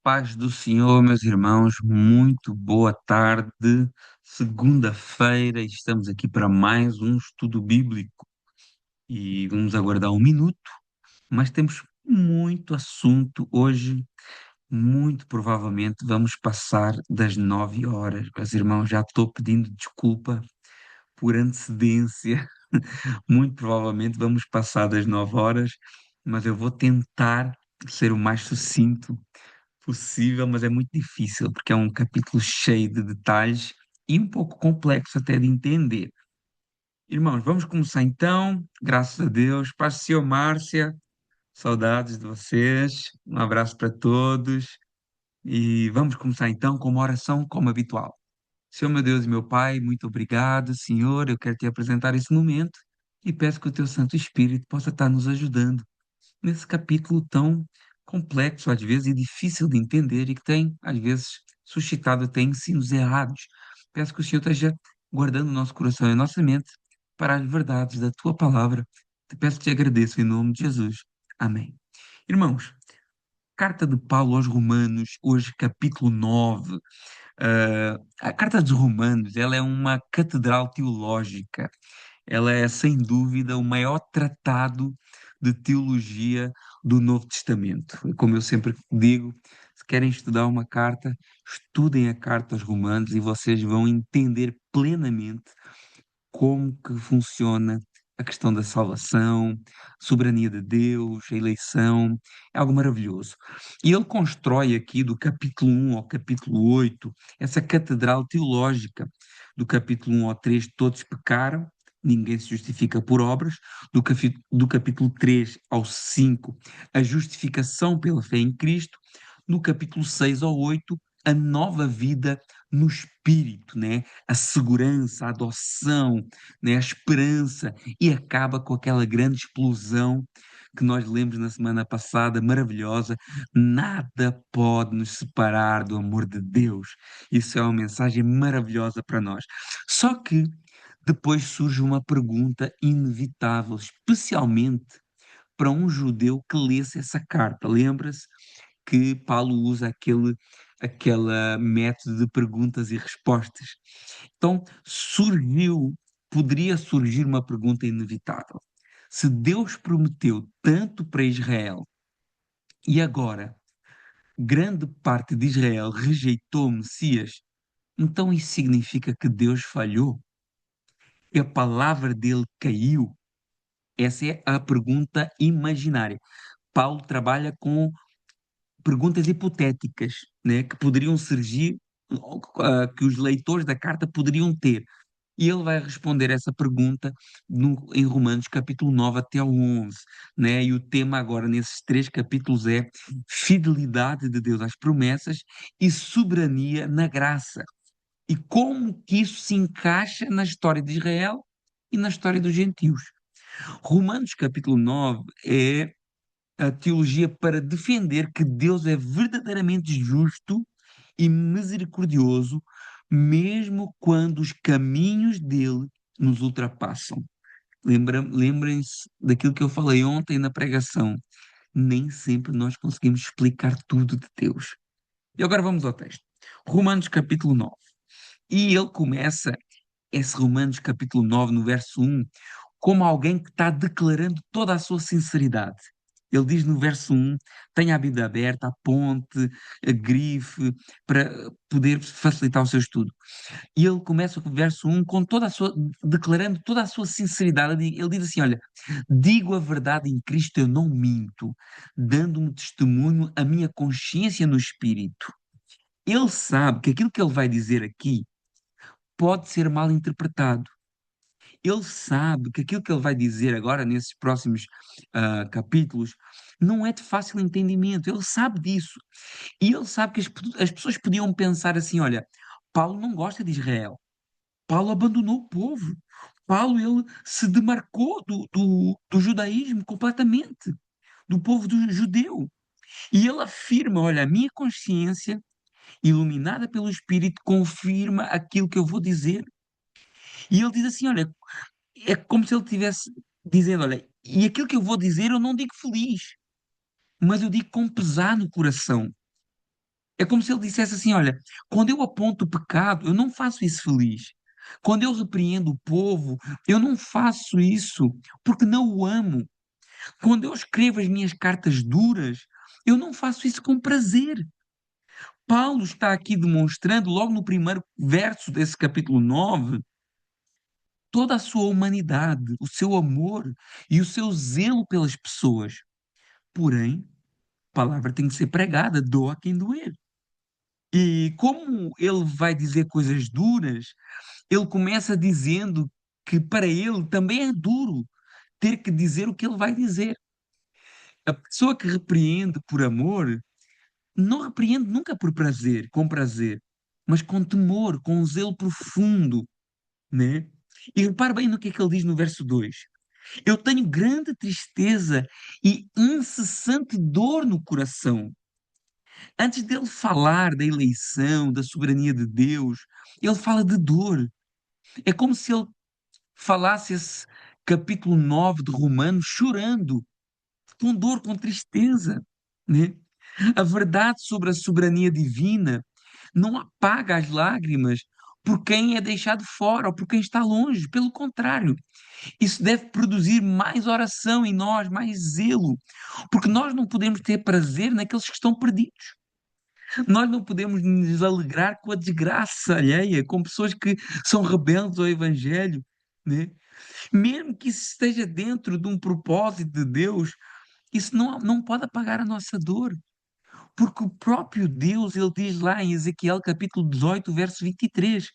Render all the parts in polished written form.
Paz do Senhor, meus irmãos, muito boa tarde. Segunda-feira, estamos aqui para mais um estudo bíblico e vamos aguardar um minuto, mas temos muito assunto hoje. Muito provavelmente vamos passar das 9 horas. Meus irmãos, já estou pedindo desculpa por antecedência. Muito provavelmente vamos passar das 9 horas, mas eu vou tentar ser o mais sucinto possível, mas é muito difícil, porque é um capítulo cheio de detalhes e um pouco complexo até de entender. Irmãos, vamos começar então, graças a Deus. Paz do Senhor, Márcia, saudades de vocês, um abraço para todos e vamos começar então com uma oração como habitual. Senhor meu Deus e meu Pai, muito obrigado, Senhor, eu quero te apresentar esse momento e peço que o teu Santo Espírito possa estar nos ajudando nesse capítulo tão complexo, às vezes, e difícil de entender e que tem, às vezes, suscitado até ensinos errados. Peço que o Senhor esteja guardando o nosso coração e a nossa mente para as verdades da tua palavra. Te peço e te agradeço em nome de Jesus. Amém. Irmãos, carta de Paulo aos Romanos, hoje capítulo 9. A carta dos Romanos, ela é uma catedral teológica. Ela é, sem dúvida, o maior tratado de teologia do Novo Testamento. Como eu sempre digo, se querem estudar uma carta, estudem a carta aos Romanos e vocês vão entender plenamente como que funciona a questão da salvação, soberania de Deus, a eleição, é algo maravilhoso. E ele constrói aqui do capítulo 1 ao capítulo 8 essa catedral teológica. Do capítulo 1 ao 3 todos pecaram, ninguém se justifica por obras. Do capítulo 3 ao 5 a justificação pela fé em Cristo. No capítulo 6 ao 8 a nova vida no Espírito, né? A segurança, a adoção, né? A esperança, e acaba com aquela grande explosão que nós lemos na semana passada, maravilhosa. Nada pode nos separar do amor de Deus. Isso é uma mensagem maravilhosa para nós. Só que depois surge uma pergunta inevitável, especialmente para um judeu que lesse essa carta. Lembra-se que Paulo usa aquele método de perguntas e respostas. Então, poderia surgir uma pergunta inevitável. Se Deus prometeu tanto para Israel e agora grande parte de Israel rejeitou o Messias, então isso significa que Deus falhou? Que a palavra dele caiu? Essa é a pergunta imaginária. Paulo trabalha com perguntas hipotéticas, né, que poderiam surgir, que os leitores da carta poderiam ter. E ele vai responder essa pergunta em Romanos capítulo 9 até ao 11, né? E o tema agora nesses três capítulos é fidelidade de Deus às promessas e soberania na graça. E como que isso se encaixa na história de Israel e na história dos gentios. Romanos capítulo 9 é a teologia para defender que Deus é verdadeiramente justo e misericordioso, mesmo quando os caminhos dele nos ultrapassam. Lembrem-se daquilo que eu falei ontem na pregação. Nem sempre nós conseguimos explicar tudo de Deus. E agora vamos ao texto. Romanos capítulo 9. E ele começa esse Romanos capítulo 9 no verso 1, como alguém que está declarando toda a sua sinceridade. Ele diz no verso 1: tenha a Bíblia aberta, aponte, grife, para poder facilitar o seu estudo. E ele começa com o verso 1 com declarando toda a sua sinceridade. Ele diz assim: olha, digo a verdade em Cristo, eu não minto, dando-me testemunho a minha consciência no Espírito. Ele sabe que aquilo que ele vai dizer aqui pode ser mal interpretado. Ele sabe que aquilo que ele vai dizer agora, nesses próximos capítulos, não é de fácil entendimento. Ele sabe disso. E ele sabe que as pessoas podiam pensar assim: olha, Paulo não gosta de Israel. Paulo abandonou o povo. Paulo, ele se demarcou do judaísmo completamente, do povo judeu. E ele afirma: olha, a minha consciência, iluminada pelo Espírito, confirma aquilo que eu vou dizer. E ele diz assim: olha, é como se ele estivesse dizendo: olha, e aquilo que eu vou dizer eu não digo feliz, mas eu digo com pesar no coração. É como se ele dissesse assim: olha, quando eu aponto o pecado, eu não faço isso feliz. Quando eu repreendo o povo, eu não faço isso porque não o amo. Quando eu escrevo as minhas cartas duras, eu não faço isso com prazer. Paulo está aqui demonstrando, logo no primeiro verso desse capítulo 9, toda a sua humanidade, o seu amor e o seu zelo pelas pessoas. Porém, a palavra tem que ser pregada, doa quem doer. E como ele vai dizer coisas duras, ele começa dizendo que para ele também é duro ter que dizer o que ele vai dizer. A pessoa que repreende por amor não repreende nunca por prazer, com prazer, mas com temor, com um zelo profundo, né? E repare bem no que ele diz no verso 2: eu tenho grande tristeza e incessante dor no coração. Antes dele falar da eleição, da soberania de Deus, ele fala de dor. É como se ele falasse esse capítulo 9 de Romanos chorando, com dor, com tristeza, né? A verdade sobre a soberania divina não apaga as lágrimas por quem é deixado fora ou por quem está longe. Pelo contrário, isso deve produzir mais oração em nós, mais zelo, porque nós não podemos ter prazer naqueles que estão perdidos. Nós não podemos nos alegrar com a desgraça alheia, com pessoas que são rebeldes ao Evangelho, né? Mesmo que isso esteja dentro de um propósito de Deus, isso não pode apagar a nossa dor, porque o próprio Deus, ele diz lá em Ezequiel capítulo 18, verso 23,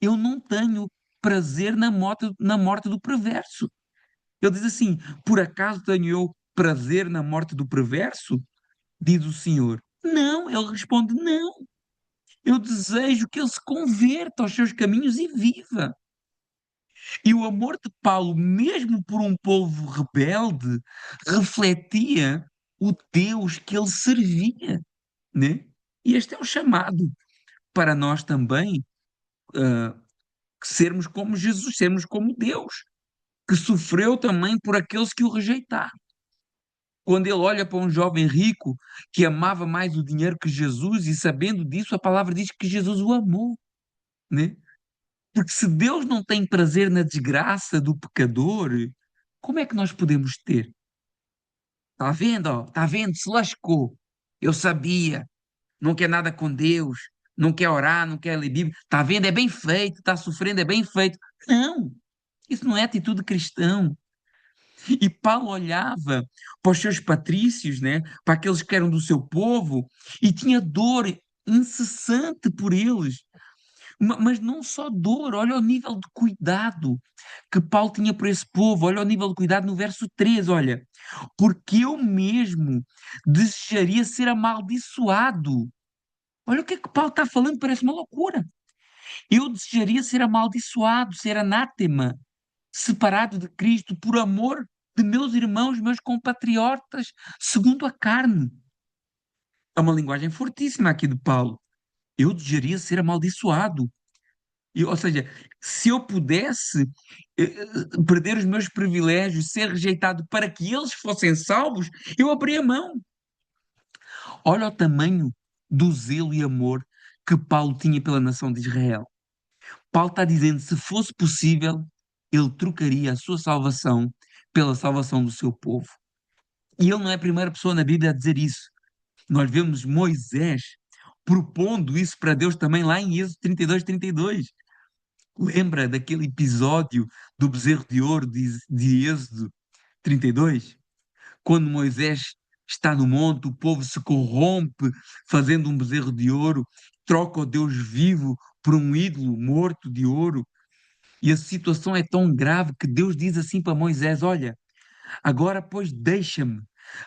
eu não tenho prazer na morte do perverso. Ele diz assim: por acaso tenho eu prazer na morte do perverso? Diz o Senhor. Não, ele responde: não. Eu desejo que ele se converta aos seus caminhos e viva. E o amor de Paulo, mesmo por um povo rebelde, refletia o Deus que ele servia, né? E este é o chamado para nós também, ah, sermos como Jesus, sermos como Deus, que sofreu também por aqueles que o rejeitaram. Quando ele olha para um jovem rico que amava mais o dinheiro que Jesus, e sabendo disso, a palavra diz que Jesus o amou, né? Porque se Deus não tem prazer na desgraça do pecador, como é que nós podemos ter? Está vendo? Ó, está vendo? Se lascou. Eu sabia. Não quer nada com Deus. Não quer orar, não quer ler Bíblia. Está vendo? É bem feito. Está sofrendo, é bem feito. Não. Isso não é atitude cristã. E Paulo olhava para os seus patrícios, né, para aqueles que eram do seu povo, e tinha dor incessante por eles. Mas não só dor, olha o nível de cuidado que Paulo tinha por esse povo, olha o nível de cuidado no verso 3, olha, porque eu mesmo desejaria ser amaldiçoado. Olha o que Paulo está falando, parece uma loucura. Eu desejaria ser amaldiçoado, ser anátema, separado de Cristo por amor de meus irmãos, meus compatriotas, segundo a carne. É uma linguagem fortíssima aqui de Paulo. Eu desejaria ser amaldiçoado. Ou seja, se eu pudesse perder os meus privilégios, ser rejeitado para que eles fossem salvos, eu abria mão. Olha o tamanho do zelo e amor que Paulo tinha pela nação de Israel. Paulo está dizendo, se fosse possível, ele trocaria a sua salvação pela salvação do seu povo. E ele não é a primeira pessoa na Bíblia a dizer isso. Nós vemos Moisés propondo isso para Deus também lá em Êxodo 32. Lembra daquele episódio do bezerro de ouro de Êxodo 32? Quando Moisés está no monte, o povo se corrompe fazendo um bezerro de ouro, troca o Deus vivo por um ídolo morto de ouro. E a situação é tão grave que Deus diz assim para Moisés: olha, agora, pois, deixa-me,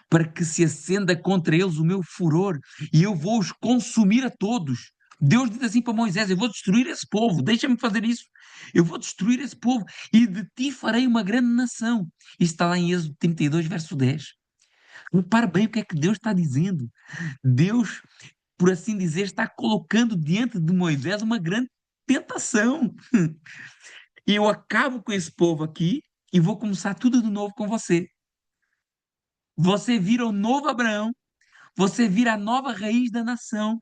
para que se acenda contra eles o meu furor, e eu vou os consumir a todos. Deus diz assim para Moisés: eu vou destruir esse povo, deixa-me fazer isso. Eu vou destruir esse povo, e de ti farei uma grande nação. Isto está lá em Êxodo 32, verso 10. Repare bem o que é que Deus está dizendo. Deus, por assim dizer, está colocando diante de Moisés uma grande tentação. E eu acabo com esse povo aqui e vou começar tudo de novo com você. Você vira o novo Abraão, você vira a nova raiz da nação.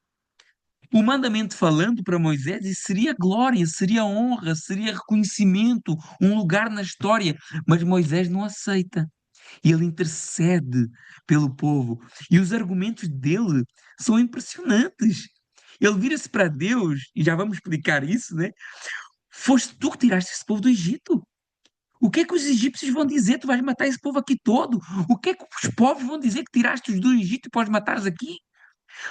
Humanamente falando, para Moisés, isso seria glória, seria honra, seria reconhecimento, um lugar na história. Mas Moisés não aceita. E ele intercede pelo povo. E os argumentos dele são impressionantes. Ele vira-se para Deus, e já vamos explicar isso, né? Foste tu que tiraste esse povo do Egito. O que é que os egípcios vão dizer? Tu vais matar esse povo aqui todo. O que é que os povos vão dizer que tiraste-os do Egito e podes matares aqui?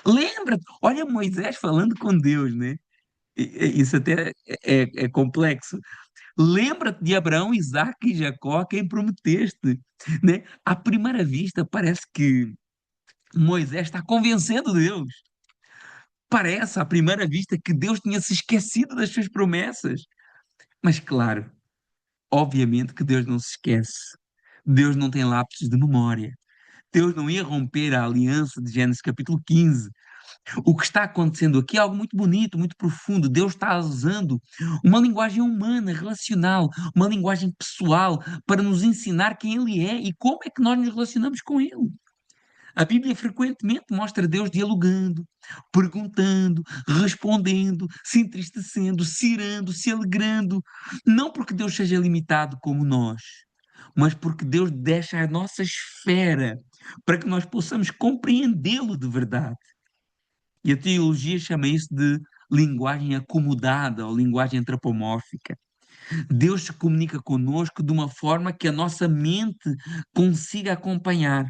Lembra-te, olha Moisés falando com Deus, né? Isso até é complexo. Lembra-te de Abraão, Isaque e Jacó, a quem prometeste, né? À primeira vista, parece que Moisés está convencendo Deus. Parece, à primeira vista, que Deus tinha se esquecido das suas promessas. Mas, claro, obviamente que Deus não se esquece. Deus não tem lapsos de memória. Deus não ia romper a aliança de Gênesis capítulo 15. O que está acontecendo aqui é algo muito bonito, muito profundo. Deus está usando uma linguagem humana, relacional, uma linguagem pessoal, para nos ensinar quem Ele é e como é que nós nos relacionamos com Ele. A Bíblia frequentemente mostra Deus dialogando, perguntando, respondendo, se entristecendo, se irando, se alegrando. Não porque Deus seja limitado como nós, mas porque Deus deixa a nossa esfera para que nós possamos compreendê-lo de verdade. E a teologia chama isso de linguagem acomodada ou linguagem antropomórfica. Deus se comunica conosco de uma forma que a nossa mente consiga acompanhar.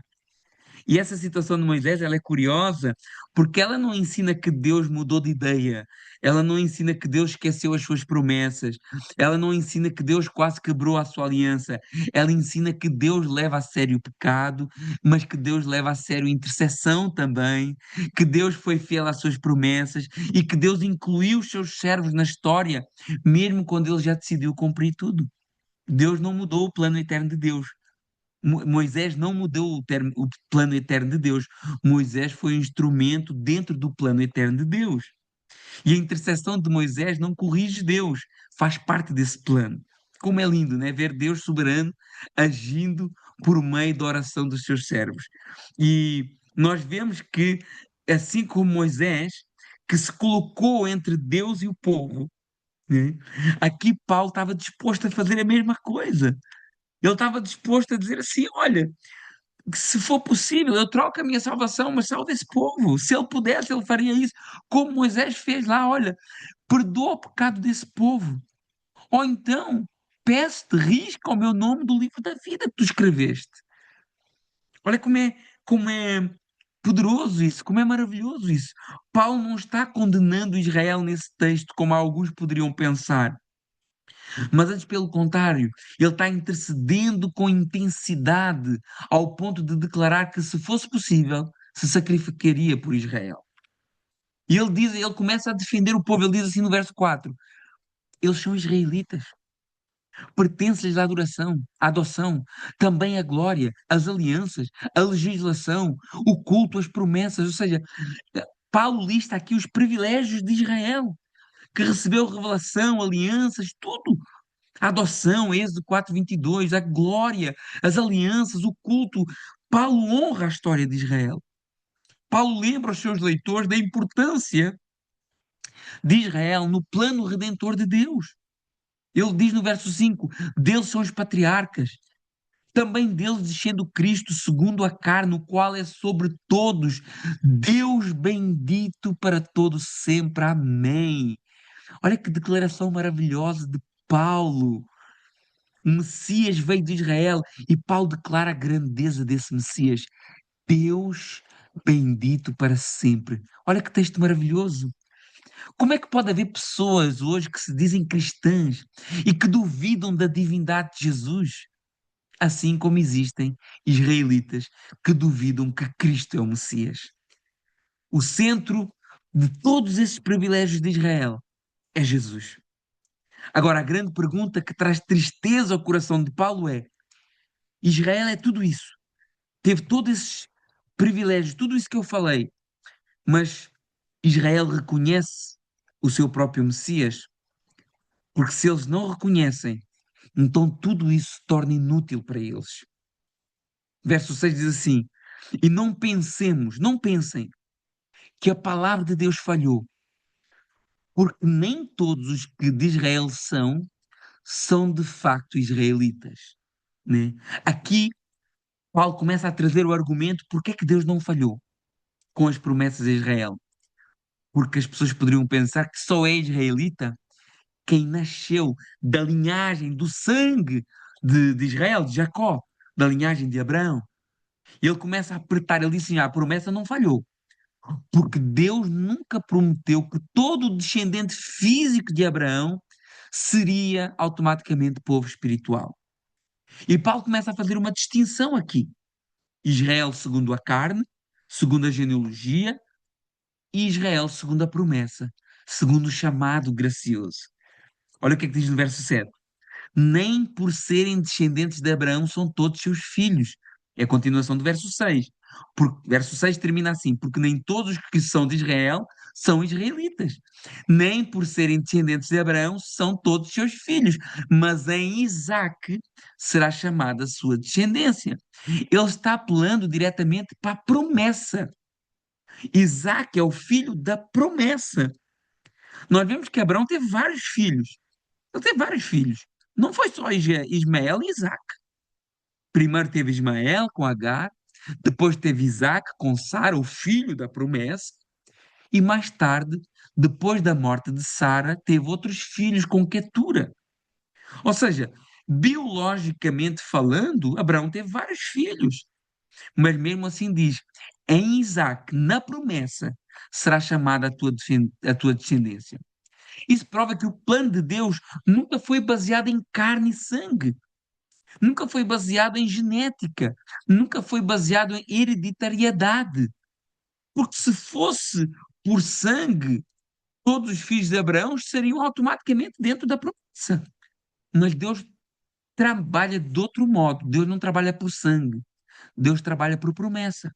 E essa situação de Moisés, ela é curiosa, porque ela não ensina que Deus mudou de ideia, ela não ensina que Deus esqueceu as suas promessas, ela não ensina que Deus quase quebrou a sua aliança, ela ensina que Deus leva a sério o pecado, mas que Deus leva a sério a intercessão também, que Deus foi fiel às suas promessas e que Deus incluiu os seus servos na história, mesmo quando ele já decidiu cumprir tudo. Deus não mudou o plano eterno de Deus. Moisés não mudou o plano eterno de Deus. Moisés foi um instrumento dentro do plano eterno de Deus. E a intercessão de Moisés não corrige Deus, faz parte desse plano. Como é lindo, né? Ver Deus soberano agindo por meio da oração dos seus servos. E nós vemos que, assim como Moisés, que se colocou entre Deus e o povo, né? Aqui Paulo estava disposto a fazer a mesma coisa. Ele estava disposto a dizer assim: olha, que se for possível, eu troco a minha salvação, mas salvo esse povo. Se ele pudesse, ele faria isso, como Moisés fez lá. Olha, perdoa o pecado desse povo. Ou então, peço-te, risca o meu nome do livro da vida que tu escreveste. Olha como é poderoso isso, como é maravilhoso isso. Paulo não está condenando Israel nesse texto, como alguns poderiam pensar. Mas antes, pelo contrário, ele está intercedendo com intensidade, ao ponto de declarar que, se fosse possível, se sacrificaria por Israel. E ele diz, ele começa a defender o povo, ele diz assim no verso 4: eles são israelitas, pertence-lhes a adoração, a adoção, também a glória, as alianças, a legislação, o culto, as promessas. Ou seja, Paulo lista aqui os privilégios de Israel, que recebeu revelação, alianças, tudo. A adoção, Êxodo 4:22, a glória, as alianças, o culto. Paulo honra a história de Israel. Paulo lembra aos seus leitores da importância de Israel no plano redentor de Deus. Ele diz no verso 5: deles são os patriarcas, também deles descendo Cristo segundo a carne, o qual é sobre todos, Deus bendito para todos sempre. Amém. Olha que declaração maravilhosa de Paulo. O Messias veio de Israel e Paulo declara a grandeza desse Messias. Deus bendito para sempre. Olha que texto maravilhoso. Como é que pode haver pessoas hoje que se dizem cristãs e que duvidam da divindade de Jesus? Assim como existem israelitas que duvidam que Cristo é o Messias. O centro de todos esses privilégios de Israel é Jesus. Agora, a grande pergunta que traz tristeza ao coração de Paulo é: Israel é tudo isso, teve todos esses privilégios, tudo isso que eu falei, mas Israel reconhece o seu próprio Messias? Porque se eles não reconhecem, então tudo isso se torna inútil para eles. Verso 6 diz assim: e não pensemos, não pensem que a palavra de Deus falhou, porque nem todos os que de Israel são de facto israelitas, né? Aqui Paulo começa a trazer o argumento porque é que Deus não falhou com as promessas a Israel. Porque as pessoas poderiam pensar que só é israelita quem nasceu da linhagem, do sangue de Israel, de Jacó, da linhagem de Abraão. E ele começa a apertar, ele diz assim: a promessa não falhou, porque Deus nunca prometeu que todo o descendente físico de Abraão seria automaticamente povo espiritual. E Paulo começa a fazer uma distinção aqui. Israel segundo a carne, segundo a genealogia, e Israel segundo a promessa, segundo o chamado gracioso. Olha o que é que diz no verso 7. Nem por serem descendentes de Abraão são todos seus filhos. É a continuação do verso 6. Verso 6 termina assim: porque nem todos os que são de Israel são israelitas. Nem por serem descendentes de Abraão são todos seus filhos. Mas em Isaque será chamada a sua descendência. Ele está apelando diretamente para a promessa. Isaque é o filho da promessa. Nós vemos que Abraão teve vários filhos. Ele teve vários filhos. Não foi só Ismael e Isaac. Primeiro teve Ismael com Agar, depois teve Isaac com Sara, o filho da promessa, e mais tarde, depois da morte de Sara, teve outros filhos com Quetura. Ou seja, biologicamente falando, Abraão teve vários filhos, mas mesmo assim diz: em Isaac, na promessa, será chamada a tua descendência. Isso prova que o plano de Deus nunca foi baseado em carne e sangue, nunca foi baseado em genética, nunca foi baseado em hereditariedade. Porque se fosse por sangue, todos os filhos de Abraão estariam automaticamente dentro da promessa. Mas Deus trabalha de outro modo. Deus não trabalha por sangue. Deus trabalha por promessa.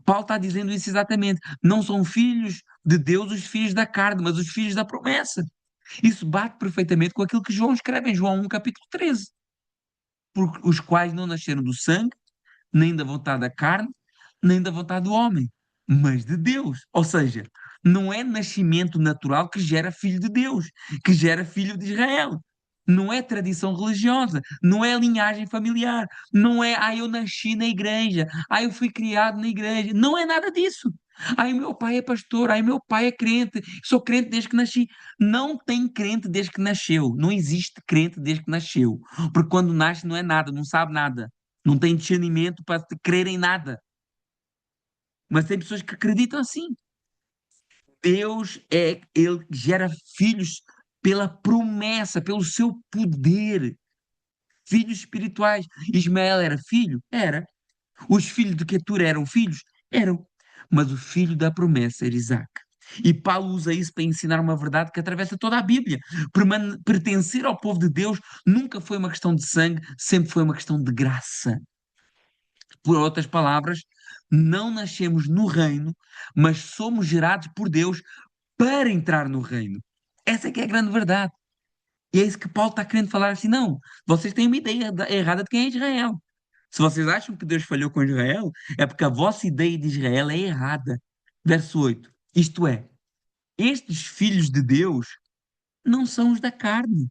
Paulo está dizendo isso exatamente. Não são filhos de Deus os filhos da carne, mas os filhos da promessa. Isso bate perfeitamente com aquilo que João escreve em João 1, capítulo 13. Por os quais não nasceram do sangue, nem da vontade da carne, nem da vontade do homem, mas de Deus. Ou seja, não é nascimento natural que gera filho de Deus, que gera filho de Israel. Não é tradição religiosa, não é linhagem familiar, não é, eu nasci na igreja, eu fui criado na igreja. Não é nada disso. O meu pai é pastor, o meu pai é crente, sou crente desde que nasci. Não tem crente desde que nasceu. Não existe crente desde que nasceu. Porque quando nasce não é nada, não sabe nada. Não tem discernimento para crer em nada. Mas tem pessoas que acreditam assim. Ele gera filhos pela promessa, pelo seu poder. Filhos espirituais. Ismael era filho? Era. Os filhos de Quetura eram filhos? Eram. Mas o filho da promessa era Isaac. E Paulo usa isso para ensinar uma verdade que atravessa toda a Bíblia. Pertencer ao povo de Deus nunca foi uma questão de sangue, sempre foi uma questão de graça. Por outras palavras, não nascemos no reino, mas somos gerados por Deus para entrar no reino. Essa é que é a grande verdade. E é isso que Paulo está querendo falar assim, não, vocês têm uma ideia errada de quem é Israel. Se vocês acham que Deus falhou com Israel, é porque a vossa ideia de Israel é errada. Verso 8. Isto é, estes filhos de Deus não são os da carne,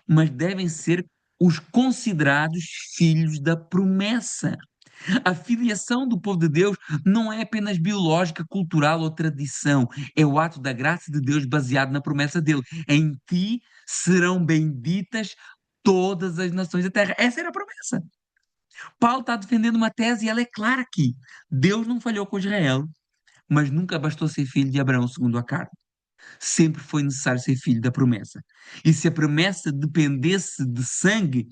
mas devem ser os considerados filhos da promessa. A filiação do povo de Deus não é apenas biológica, cultural ou tradição. É o ato da graça de Deus baseado na promessa dele. Em ti serão benditas todas as nações da terra. Essa era a promessa. Paulo está defendendo uma tese e ela é clara aqui. Deus não falhou com Israel, mas nunca bastou ser filho de Abraão segundo a carne. Sempre foi necessário ser filho da promessa. E se a promessa dependesse de sangue,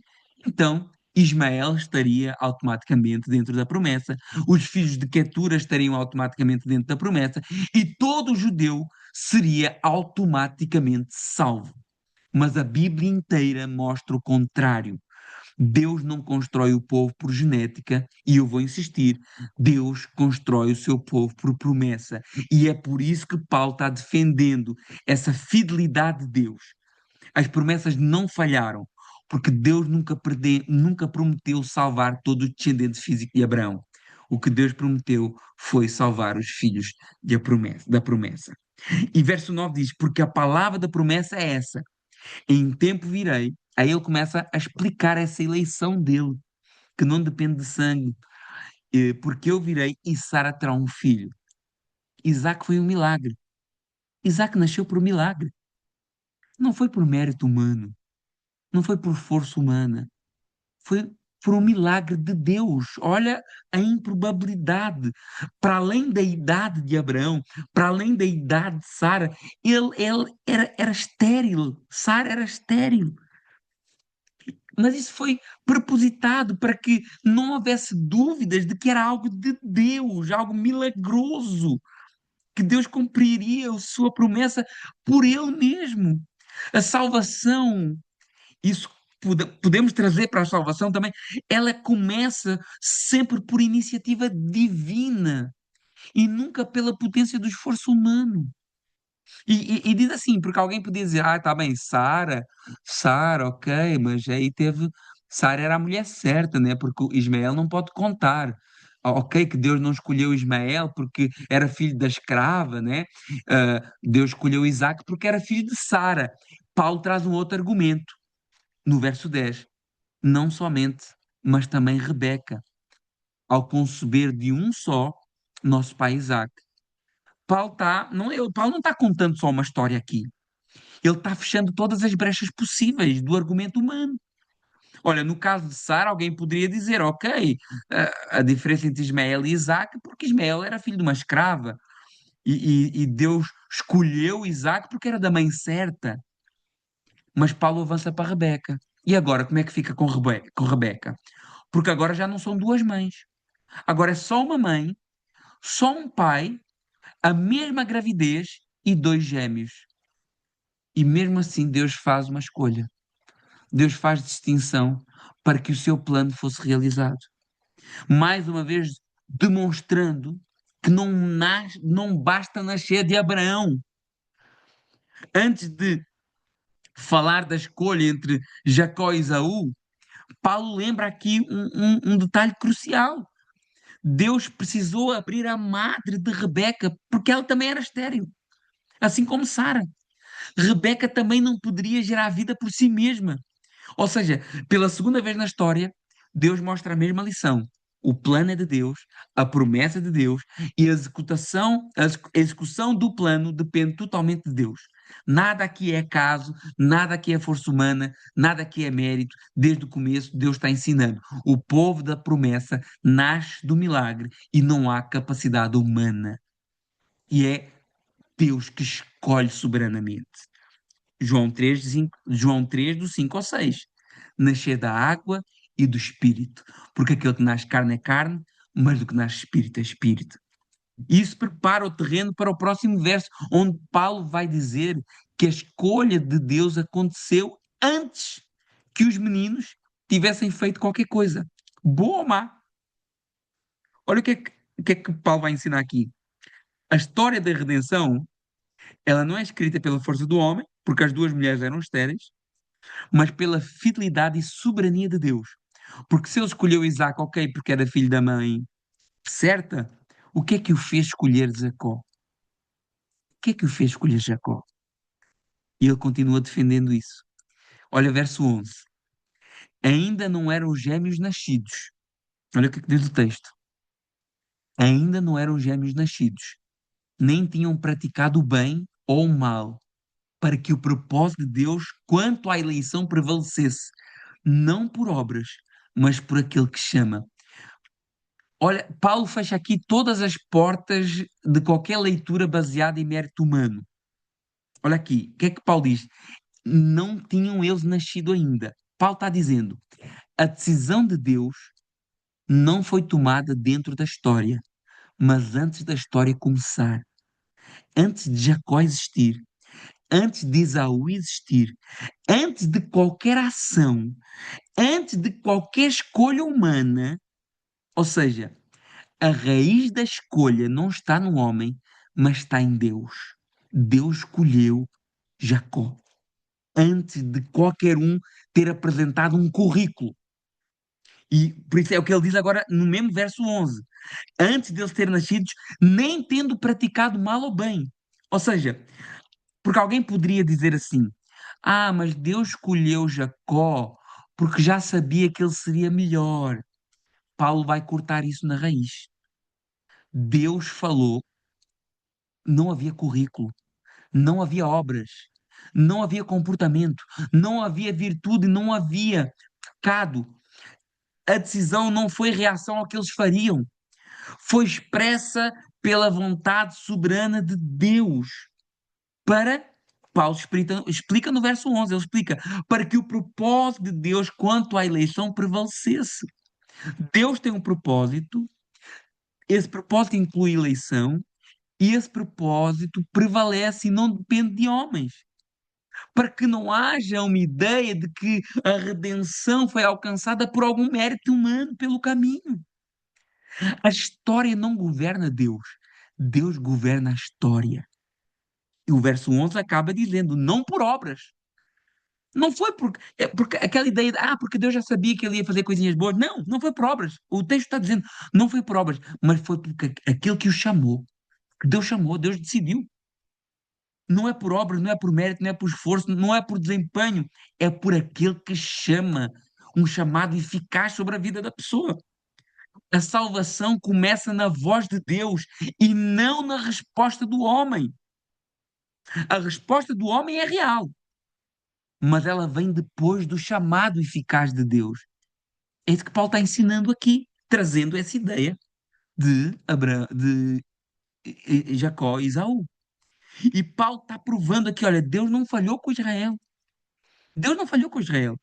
então Ismael estaria automaticamente dentro da promessa, os filhos de Quetura estariam automaticamente dentro da promessa, e todo judeu seria automaticamente salvo. Mas a Bíblia inteira mostra o contrário. Deus não constrói o povo por genética, e eu vou insistir, Deus constrói o seu povo por promessa. E é por isso que Paulo está defendendo essa fidelidade de Deus. As promessas não falharam, porque Deus nunca prometeu salvar todo o descendente físico de Abraão. O que Deus prometeu foi salvar os filhos da promessa. E verso 9 diz: porque a palavra da promessa é essa, em tempo virei. Aí ele começa a explicar essa eleição dele, que não depende de sangue, porque eu virei e Sara terá um filho. Isaac foi um milagre. Isaac nasceu por milagre. Não foi por mérito humano, não foi por força humana, foi por um milagre de Deus. Olha a improbabilidade. Para além da idade de Abraão, para além da idade de Sara, ele era estéril. Sara era estéril. Mas isso foi propositado para que não houvesse dúvidas de que era algo de Deus, algo milagroso, que Deus cumpriria a sua promessa por Ele mesmo. A salvação, isso podemos trazer para a salvação também, ela começa sempre por iniciativa divina e nunca pela potência do esforço humano. E diz assim, porque alguém podia dizer, tá bem, Sara, ok, mas aí teve, Sara era a mulher certa, né? Porque o Ismael não pode contar. Ok, que Deus não escolheu Ismael porque era filho da escrava, né? Deus escolheu Isaac porque era filho de Sara. Paulo traz um outro argumento no verso 10. Não somente, mas também Rebeca, ao conceber de um só nosso pai Isaac. Paulo não está contando só uma história aqui. Ele está fechando todas as brechas possíveis do argumento humano. Olha, no caso de Sara, alguém poderia dizer, ok, a diferença entre Ismael e Isaac, porque Ismael era filho de uma escrava, e Deus escolheu Isaac porque era da mãe certa. Mas Paulo avança para Rebeca. E agora, como é que fica com Rebeca? Porque agora já não são duas mães. Agora é só uma mãe, só um pai, a mesma gravidez e dois gêmeos. E mesmo assim Deus faz uma escolha. Deus faz distinção para que o seu plano fosse realizado. Mais uma vez, demonstrando que não basta nascer de Abraão. Antes de falar da escolha entre Jacó e Esaú, Paulo lembra aqui um detalhe crucial. Deus precisou abrir a madre de Rebeca, porque ela também era estéril, assim como Sara. Rebeca também não poderia gerar vida por si mesma. Ou seja, pela segunda vez na história, Deus mostra a mesma lição. O plano é de Deus, a promessa é de Deus e a execução do plano depende totalmente de Deus. Nada aqui é acaso, nada aqui é força humana, nada aqui é mérito. Desde o começo, Deus está ensinando. O povo da promessa nasce do milagre e não há capacidade humana. E é Deus que escolhe soberanamente. João 3 do 5 ao 6. Nascer da água e do espírito. Porque aquele que nasce carne é carne, mas do que nasce espírito é espírito. Isso prepara o terreno para o próximo verso, onde Paulo vai dizer que a escolha de Deus aconteceu antes que os meninos tivessem feito qualquer coisa. Boa ou má? Olha o que é que Paulo vai ensinar aqui. A história da redenção, ela não é escrita pela força do homem, porque as duas mulheres eram estéreis, mas pela fidelidade e soberania de Deus. Porque se ele escolheu Isaac, ok, porque era filho da mãe certa, o que é que o fez escolher Jacó? O que é que o fez escolher Jacó? E ele continua defendendo isso. Olha, verso 11. Ainda não eram gêmeos nascidos. Olha o que é que diz o texto. Ainda não eram gêmeos nascidos, nem tinham praticado o bem ou o mal, para que o propósito de Deus quanto à eleição prevalecesse, não por obras, mas por aquele que chama. Olha, Paulo fecha aqui todas as portas de qualquer leitura baseada em mérito humano. Olha aqui, o que é que Paulo diz? Não tinham eles nascido ainda. Paulo está dizendo, a decisão de Deus não foi tomada dentro da história, mas antes da história começar, antes de Jacó existir, antes de Esaú existir, antes de qualquer ação, antes de qualquer escolha humana, ou seja, a raiz da escolha não está no homem, mas está em Deus. Deus escolheu Jacó antes de qualquer um ter apresentado um currículo. E por isso é o que ele diz agora no mesmo verso 11. Antes deles terem nascido, nem tendo praticado mal ou bem. Ou seja, porque alguém poderia dizer assim: ah, mas Deus escolheu Jacó porque já sabia que ele seria melhor. Paulo vai cortar isso na raiz. Deus falou, não havia currículo, não havia obras, não havia comportamento, não havia virtude, não havia pecado. A decisão não foi reação ao que eles fariam, foi expressa pela vontade soberana de Deus. Para, Paulo explica no verso 11, ele explica, para que o propósito de Deus quanto à eleição prevalecesse. Deus tem um propósito, esse propósito inclui eleição, e esse propósito prevalece e não depende de homens. Para que não haja uma ideia de que a redenção foi alcançada por algum mérito humano pelo caminho. A história não governa Deus, Deus governa a história. E o verso 11 acaba dizendo, não por obras. Não foi porque aquela ideia de, porque Deus já sabia que ele ia fazer coisinhas boas. Não, não foi por obras. O texto está dizendo, não foi por obras, mas foi porque aquele que o chamou, que Deus chamou, Deus decidiu. Não é por obras, não é por mérito, não é por esforço, não é por desempenho, é por aquele que chama, um chamado eficaz sobre a vida da pessoa. A salvação começa na voz de Deus e não na resposta do homem. A resposta do homem é real, mas ela vem depois do chamado eficaz de Deus. É isso que Paulo está ensinando aqui, trazendo essa ideia de Jacó e Esaú. E Paulo está provando aqui, olha, Deus não falhou com Israel. Deus não falhou com Israel.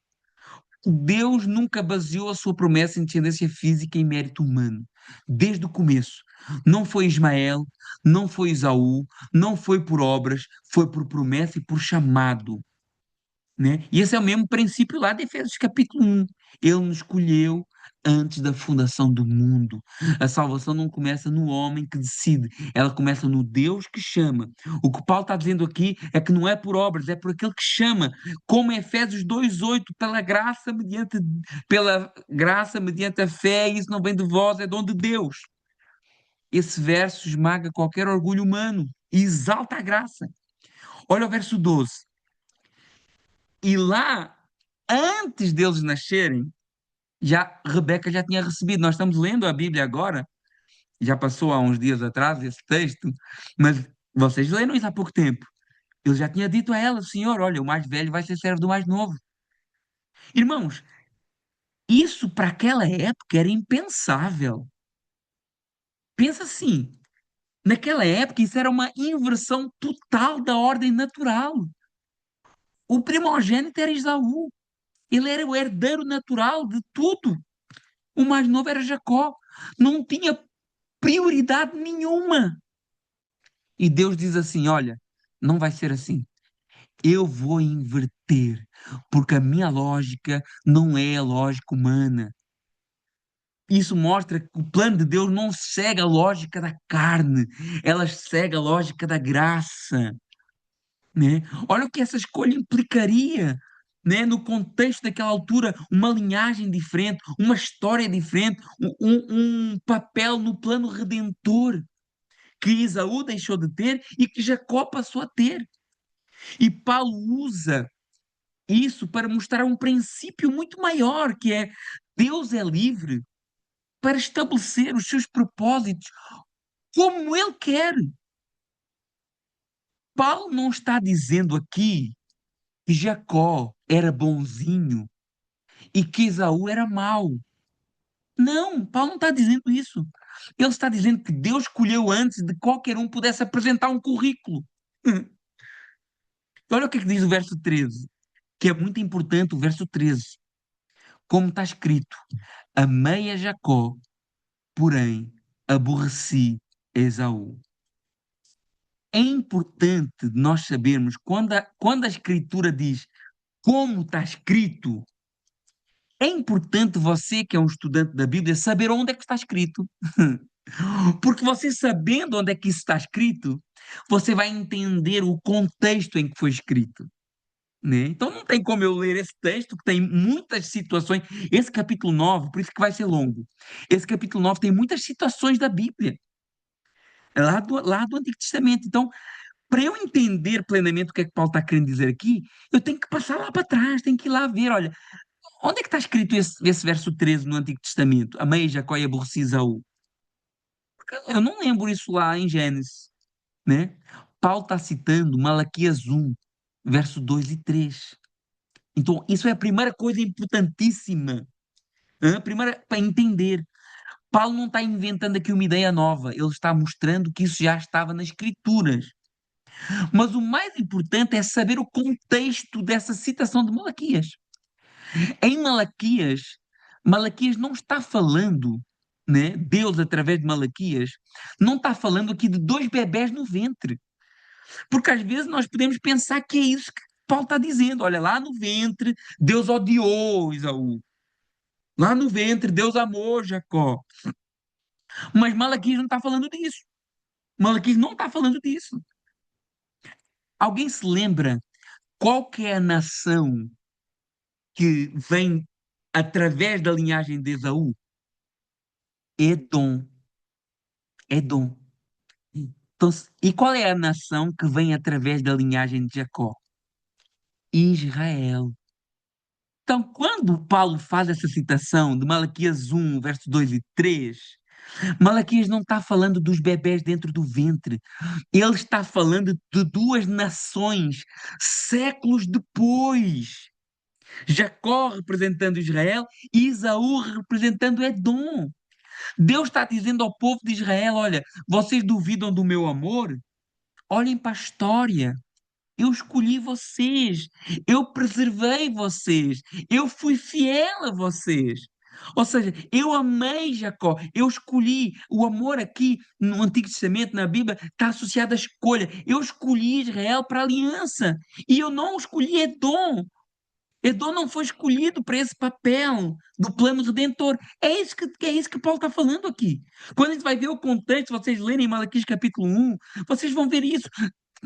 Deus nunca baseou a sua promessa em descendência física em mérito humano. Desde o começo. Não foi Ismael, não foi Esaú, não foi por obras, foi por promessa e por chamado. Né? E esse é o mesmo princípio lá de Efésios capítulo 1. Ele nos escolheu antes da fundação do mundo. A salvação não começa no homem que decide, ela começa no Deus que chama. O que Paulo está dizendo aqui é que não é por obras, é por aquele que chama, como em Efésios 2:8, pela graça mediante a fé, e isso não vem de vós, é dom de Deus. Esse verso esmaga qualquer orgulho humano e exalta a graça. Olha o verso 12. E lá, antes deles nascerem, Rebeca já tinha recebido. Nós estamos lendo a Bíblia agora, já passou há uns dias atrás esse texto, mas vocês leram isso há pouco tempo. Ele já tinha dito a ela, Senhor, olha, o mais velho vai ser servo do mais novo. Irmãos, isso para aquela época era impensável. Pensa assim, naquela época isso era uma inversão total da ordem natural. O primogênito era Esaú. Ele era o herdeiro natural de tudo. O mais novo era Jacó. Não tinha prioridade nenhuma. E Deus diz assim: olha, não vai ser assim. Eu vou inverter, porque a minha lógica não é a lógica humana. Isso mostra que o plano de Deus não segue a lógica da carne, ela segue a lógica da graça, né? Olha o que essa escolha implicaria, né? No contexto daquela altura, uma linhagem diferente, uma história diferente, um papel no plano redentor que Esaú deixou de ter e que Jacó passou a ter. E Paulo usa isso para mostrar um princípio muito maior, que é Deus é livre para estabelecer os seus propósitos como Ele quer. Paulo não está dizendo aqui que Jacó era bonzinho e que Esaú era mau. Não, Paulo não está dizendo isso. Ele está dizendo que Deus escolheu antes de qualquer um pudesse apresentar um currículo. Olha o que é que diz o verso 13, que é muito importante, o verso 13. Como está escrito: amei a Jacó, porém aborreci Esaú. É importante nós sabermos, quando a Escritura diz como está escrito, é importante você, que é um estudante da Bíblia, saber onde é que está escrito. Porque você sabendo onde é que isso está escrito, você vai entender o contexto em que foi escrito. Né? Então não tem como eu ler esse texto, que tem muitas situações. Esse capítulo 9, por isso que vai ser longo. Esse capítulo 9 tem muitas situações da Bíblia, lá do Antigo Testamento. Então, Para eu entender plenamente o que é que Paulo está querendo dizer aqui, eu tenho que passar lá para trás, tenho que ir lá ver. Olha, onde é que está escrito esse verso 13 no Antigo Testamento? Amei Jacó e aborreci Esaú. Porque eu não lembro isso lá em Gênesis, né? Paulo está citando Malaquias 1, verso 2 e 3. Então, isso é a primeira coisa importantíssima, primeira para entender. Paulo não está inventando aqui uma ideia nova, ele está mostrando que isso já estava nas Escrituras. Mas o mais importante é saber o contexto dessa citação de Malaquias. Em Malaquias, Malaquias não está falando, né? Deus, através de Malaquias, não está falando aqui de dois bebés no ventre. Porque às vezes nós podemos pensar que é isso que Paulo está dizendo. Olha, lá no ventre, Deus odiou Esaú. Lá no ventre, Deus amou Jacó. Mas Malaquias não está falando disso. Malaquias não está falando disso. Alguém se lembra qual que é a nação que vem através da linhagem de Esaú? Edom. Edom. Então, e qual é a nação que vem através da linhagem de Jacó? Israel. Então, quando Paulo faz essa citação de Malaquias 1, versos 2 e 3, Malaquias não está falando dos bebés dentro do ventre. Ele está falando de duas nações séculos depois. Jacó representando Israel e Esaú representando Edom. Deus está dizendo ao povo de Israel: olha, vocês duvidam do meu amor? Olhem para a história. Eu escolhi vocês, eu preservei vocês, eu fui fiel a vocês. Ou seja, eu amei Jacó, eu escolhi. O amor aqui no Antigo Testamento, na Bíblia, está associado à escolha. Eu escolhi Israel para a aliança e eu não escolhi Edom. Edom não foi escolhido para esse papel do plano redentor. É isso que Paulo está falando aqui. Quando a gente vai ver o contexto, se vocês lerem Malaquias capítulo 1, vocês vão ver isso.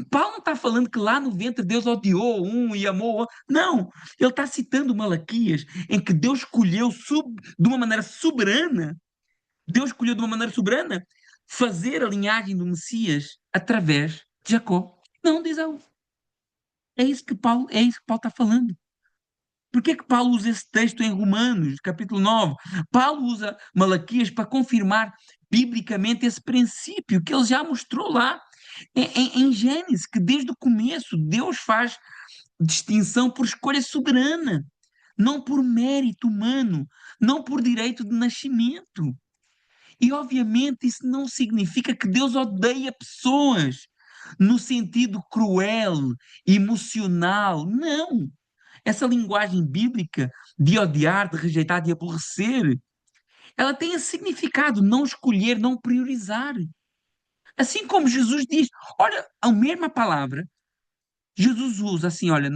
Paulo não está falando que lá no ventre Deus odiou um e amou o outro. Não, ele está citando Malaquias, em que Deus escolheu de uma maneira soberana, Deus escolheu de uma maneira soberana fazer a linhagem do Messias através de Jacó, não de Esaú. É isso que Paulo está falando. Por que que Paulo usa esse texto em Romanos, capítulo 9? Paulo usa Malaquias para confirmar biblicamente esse princípio que ele já mostrou lá em Gênesis, que desde o começo Deus faz distinção por escolha soberana, não por mérito humano, não por direito de nascimento. E obviamente isso não significa que Deus odeia pessoas no sentido cruel, emocional. Não. Essa linguagem bíblica de odiar, de rejeitar, de aborrecer, ela tem esse significado, não escolher, não priorizar. Assim como Jesus diz, olha, a mesma palavra, Jesus usa assim, olha,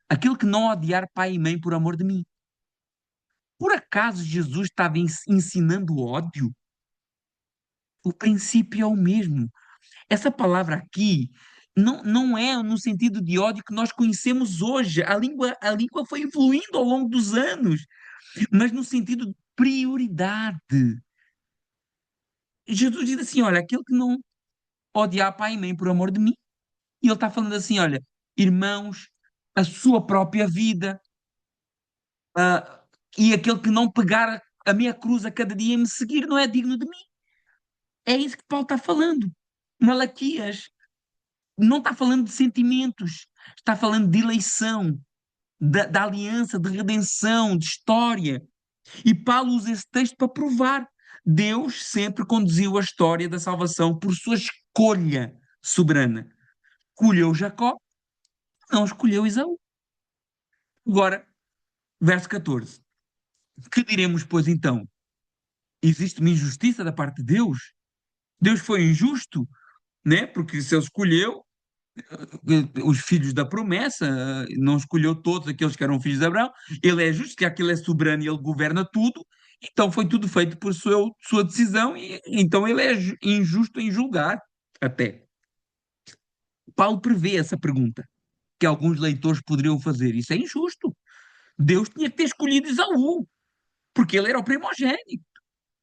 aquele que não odiar pai e mãe por amor de mim. Por acaso Jesus estava ensinando ódio? O princípio é o mesmo. Essa palavra aqui não é no sentido de ódio que nós conhecemos hoje. A língua foi evoluindo ao longo dos anos, mas no sentido de prioridade. Jesus diz assim: olha, aquele que não odiar pai e mãe por amor de mim, e ele está falando assim: olha, irmãos, a sua própria vida, ah, e aquele que não pegar a minha cruz a cada dia e me seguir não é digno de mim. É isso que Paulo está falando. Malaquias não está falando de sentimentos, está falando de eleição, da aliança, de redenção, de história. E Paulo usa esse texto para provar. Deus sempre conduziu a história da salvação por sua escolha soberana. Escolheu Jacó, não escolheu Esaú. Agora, verso 14. Que diremos, pois, então? Existe uma injustiça da parte de Deus? Deus foi injusto, né? Porque se ele escolheu os filhos da promessa, não escolheu todos aqueles que eram filhos de Abraão, ele é justo, que aquilo é soberano e ele governa tudo, então foi tudo feito por sua decisão, e então ele é injusto em julgar, até. Paulo prevê essa pergunta, que alguns leitores poderiam fazer, isso é injusto. Deus tinha que ter escolhido Esaú, porque ele era o primogênito.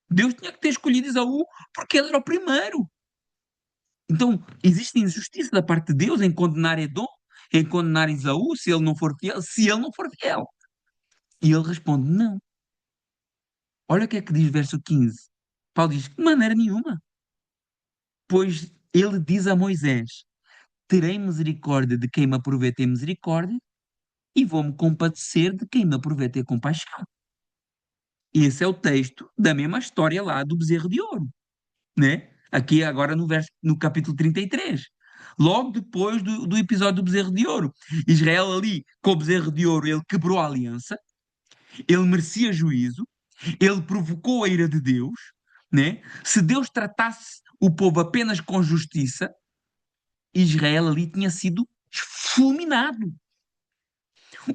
Deus tinha que ter escolhido Esaú, porque ele era o primeiro. Então, existe injustiça da parte de Deus em condenar Edom, em condenar Esaú, se ele não for fiel, se ele não for fiel. E ele responde, não. Olha o que é que diz verso 15. Paulo diz, de maneira nenhuma. Pois ele diz a Moisés, terei misericórdia de quem me aprove ter misericórdia e vou-me compadecer de quem me aprove ter compaixão. Esse é o texto da mesma história lá do bezerro de ouro, né? Aqui agora no capítulo 33. Logo depois do episódio do bezerro de ouro. Israel ali, com o bezerro de ouro, ele quebrou a aliança, ele merecia juízo, ele provocou a ira de Deus, né? Se Deus tratasse o povo apenas com justiça, Israel ali tinha sido fulminado.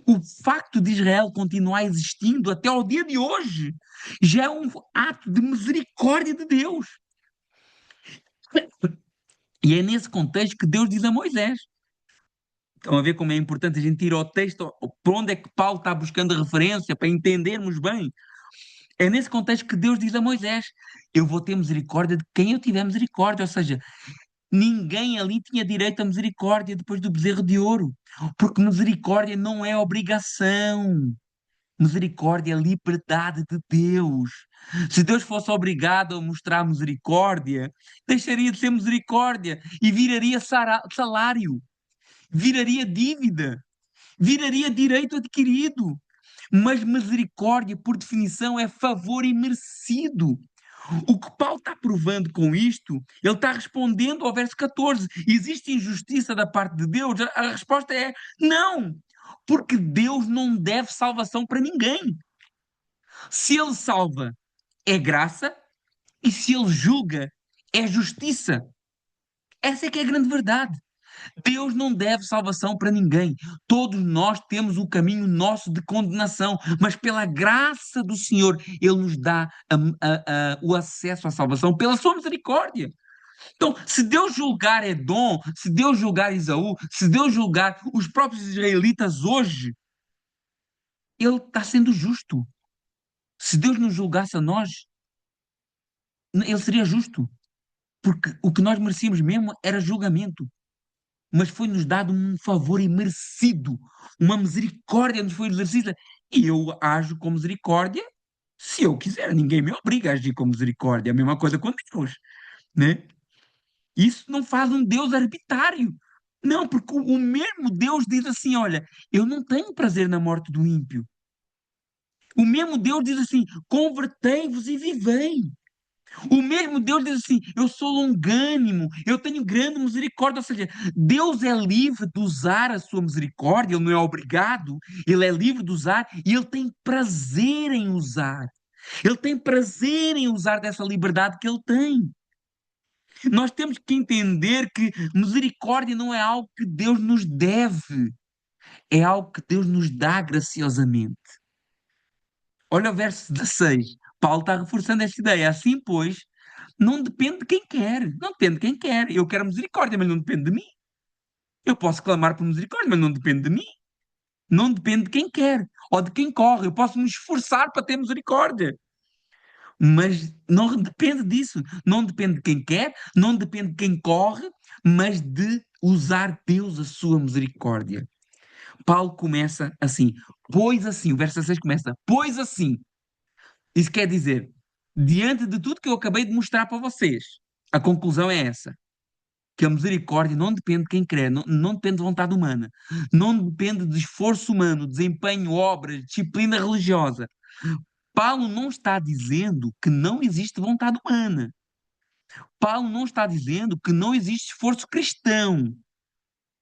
O facto de Israel continuar existindo até ao dia de hoje já é um ato de misericórdia de Deus. E é nesse contexto que Deus diz a Moisés. Estão a ver como é importante a gente ir ao texto, para onde é que Paulo está buscando referência, para entendermos bem. É nesse contexto que Deus diz a Moisés: eu vou ter misericórdia de quem eu tiver misericórdia. Ou seja, ninguém ali tinha direito à misericórdia depois do bezerro de ouro, porque misericórdia não é obrigação. Misericórdia é liberdade de Deus. Se Deus fosse obrigado a mostrar misericórdia, deixaria de ser misericórdia e viraria salário, viraria dívida, viraria direito adquirido. Mas misericórdia, por definição, é favor imerecido. O que Paulo está provando com isto, ele está respondendo ao verso 14. Existe injustiça da parte de Deus? A resposta é não, porque Deus não deve salvação para ninguém. Se ele salva, é graça, e se ele julga, é justiça. Essa é que é a grande verdade. Deus não deve salvação para ninguém. Todos nós temos o caminho nosso de condenação, mas pela graça do Senhor, Ele nos dá o acesso à salvação pela sua misericórdia. Então, se Deus julgar Edom, se Deus julgar Esaú, se Deus julgar os próprios israelitas hoje, Ele está sendo justo. Se Deus nos julgasse a nós, Ele seria justo, porque o que nós merecíamos mesmo era julgamento. Mas foi-nos dado um favor imerecido, uma misericórdia nos foi exercida, e eu ajo com misericórdia se eu quiser, ninguém me obriga a agir com misericórdia, é a mesma coisa com Deus, né? Isso não faz um Deus arbitrário, não, porque o mesmo Deus diz assim, olha, eu não tenho prazer na morte do ímpio, o mesmo Deus diz assim, convertei-vos e vivei. O mesmo Deus diz assim: eu sou longânimo, eu tenho grande misericórdia. Ou seja, Deus é livre de usar a sua misericórdia, ele não é obrigado, ele é livre de usar e ele tem prazer em usar. Ele tem prazer em usar dessa liberdade que ele tem. Nós temos que entender que misericórdia não é algo que Deus nos deve, é algo que Deus nos dá graciosamente. Olha o verso 16. Paulo está reforçando esta ideia. Assim, pois, não depende de quem quer. Não depende de quem quer. Eu quero misericórdia, mas não depende de mim. Eu posso clamar por misericórdia, mas não depende de mim. Não depende de quem quer ou de quem corre. Eu posso me esforçar para ter misericórdia. Mas não depende disso. Não depende de quem quer, não depende de quem corre, mas de usar Deus a sua misericórdia. Paulo começa assim, pois assim, o verso 6 começa, pois assim. Isso quer dizer, diante de tudo que eu acabei de mostrar para vocês, a conclusão é essa: que a misericórdia não depende de quem crê, não depende de vontade humana, não depende de esforço humano, desempenho, obras, disciplina religiosa. Paulo não está dizendo que não existe vontade humana. Paulo não está dizendo que não existe esforço cristão.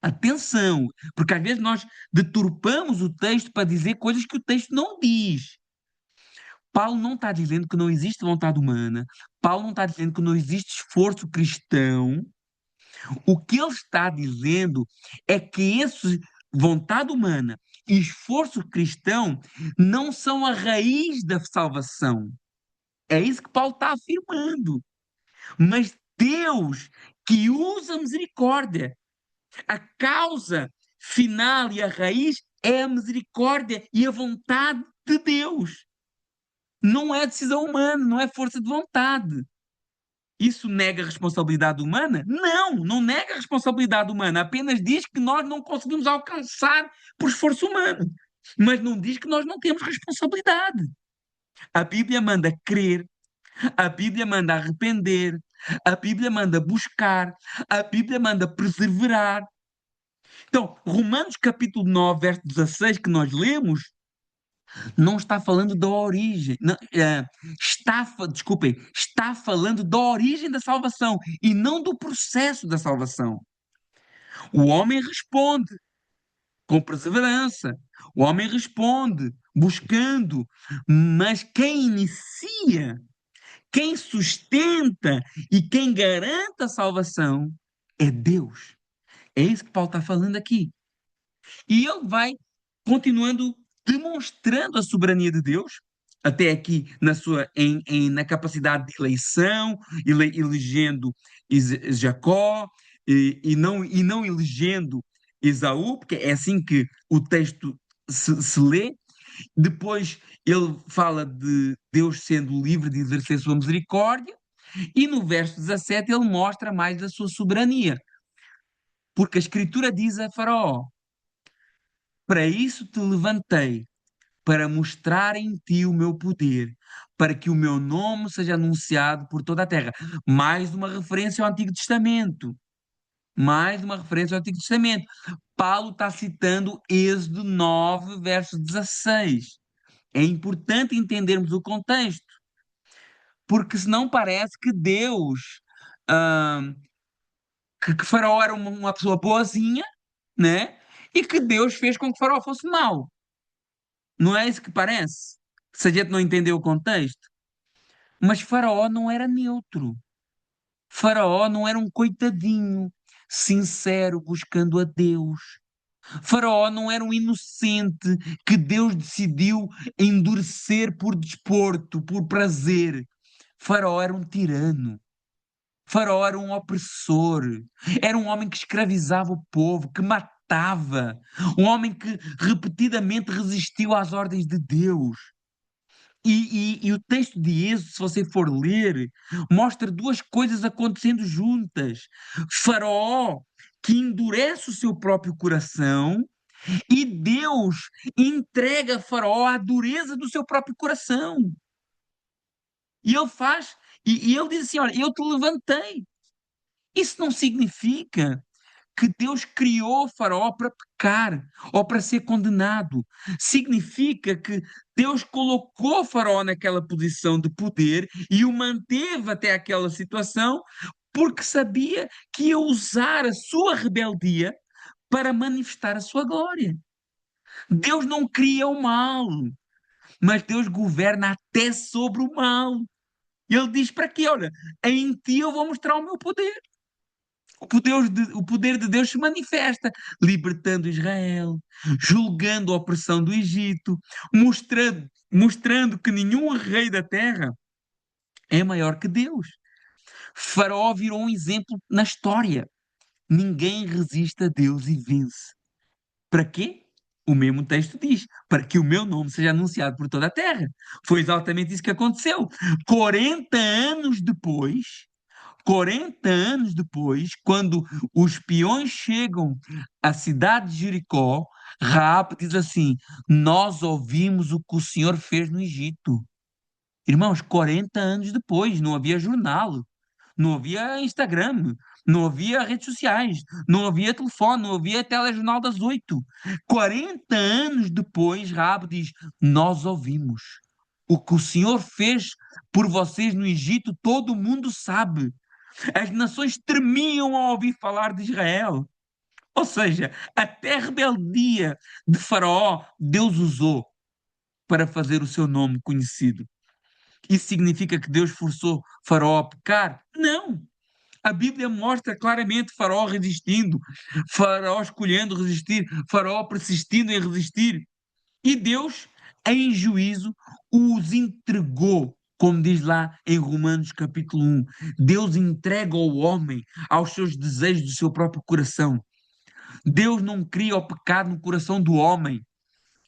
Atenção, porque às vezes nós deturpamos o texto para dizer coisas que o texto não diz. Paulo não está dizendo que não existe vontade humana, Paulo não está dizendo que não existe esforço cristão. O que ele está dizendo é que esse vontade humana e esforço cristão não são a raiz da salvação. É isso que Paulo está afirmando. Mas Deus que usa a misericórdia, a causa final e a raiz é a misericórdia e a vontade de Deus. Não é decisão humana, não é força de vontade. Isso nega a responsabilidade humana? Não, não nega a responsabilidade humana, apenas diz que nós não conseguimos alcançar por esforço humano, mas não diz que nós não temos responsabilidade. A Bíblia manda crer, a Bíblia manda arrepender, a Bíblia manda buscar, a Bíblia manda perseverar. Então, Romanos capítulo 9, verso 16, que nós lemos, não está falando da origem, não, desculpem, está falando da origem da salvação e não do processo da salvação. O homem responde com perseverança, o homem responde buscando, mas quem inicia, quem sustenta e quem garante a salvação é Deus. É isso que Paulo está falando aqui. E ele vai continuando demonstrando a soberania de Deus, até aqui na capacidade de eleição, elegendo Jacó, e não elegendo Esaú, porque é assim que o texto se lê. Depois ele fala de Deus sendo livre de exercer sua misericórdia, e no verso 17 ele mostra mais da sua soberania, porque a Escritura diz a Faraó: para isso te levantei, para mostrar em ti o meu poder, para que o meu nome seja anunciado por toda a terra. Mais uma referência ao Antigo Testamento. Mais uma referência ao Antigo Testamento. Paulo está citando Êxodo 9, verso 16. É importante entendermos o contexto, porque senão parece que Deus, ah, que Faraó era uma pessoa boazinha, né? E que Deus fez com que Faraó fosse mau. Não é isso que parece? Se a gente não entendeu o contexto. Mas Faraó não era neutro. Faraó não era um coitadinho, sincero, buscando a Deus. Faraó não era um inocente que Deus decidiu endurecer por desporto, por prazer. Faraó era um tirano. Faraó era um opressor. Era um homem que escravizava o povo, que matava. Um homem que repetidamente resistiu às ordens de Deus. E o texto de Êxodo, se você for ler, mostra duas coisas acontecendo juntas. Faraó, que endurece o seu próprio coração, e Deus entrega a Faraó a dureza do seu próprio coração. E ele faz, e ele diz assim: olha, eu te levantei. Isso não significa que Deus criou o Faraó para pecar ou para ser condenado. Significa que Deus colocou o Faraó naquela posição de poder e o manteve até aquela situação porque sabia que ia usar a sua rebeldia para manifestar a sua glória. Deus não cria o mal, mas Deus governa até sobre o mal. Ele diz para quê? Olha, em ti eu vou mostrar o meu poder. O poder de Deus se manifesta, libertando Israel, julgando a opressão do Egito, mostrando que nenhum rei da terra é maior que Deus. Faraó virou um exemplo na história. Ninguém resiste a Deus e vence. Para quê? O mesmo texto diz, para que o meu nome seja anunciado por toda a terra. Foi exatamente isso que aconteceu. 40 anos depois, 40 anos depois, quando os peões chegam à cidade de Jericó, Raabe diz assim: nós ouvimos o que o Senhor fez no Egito. Irmãos, 40 anos depois, não havia jornal, não havia Instagram, não havia redes sociais, não havia telefone, não havia telejornal das 8. 40 anos depois, Raabe diz: nós ouvimos. O que o Senhor fez por vocês no Egito, todo mundo sabe. As nações tremiam ao ouvir falar de Israel. Ou seja, até a rebeldia de Faraó, Deus usou para fazer o seu nome conhecido. Isso significa que Deus forçou Faraó a pecar? Não. A Bíblia mostra claramente Faraó resistindo, Faraó escolhendo resistir, Faraó persistindo em resistir. E Deus, em juízo, os entregou, como diz lá em Romanos capítulo 1. Deus entrega ao homem aos seus desejos do seu próprio coração. Deus não cria o pecado no coração do homem.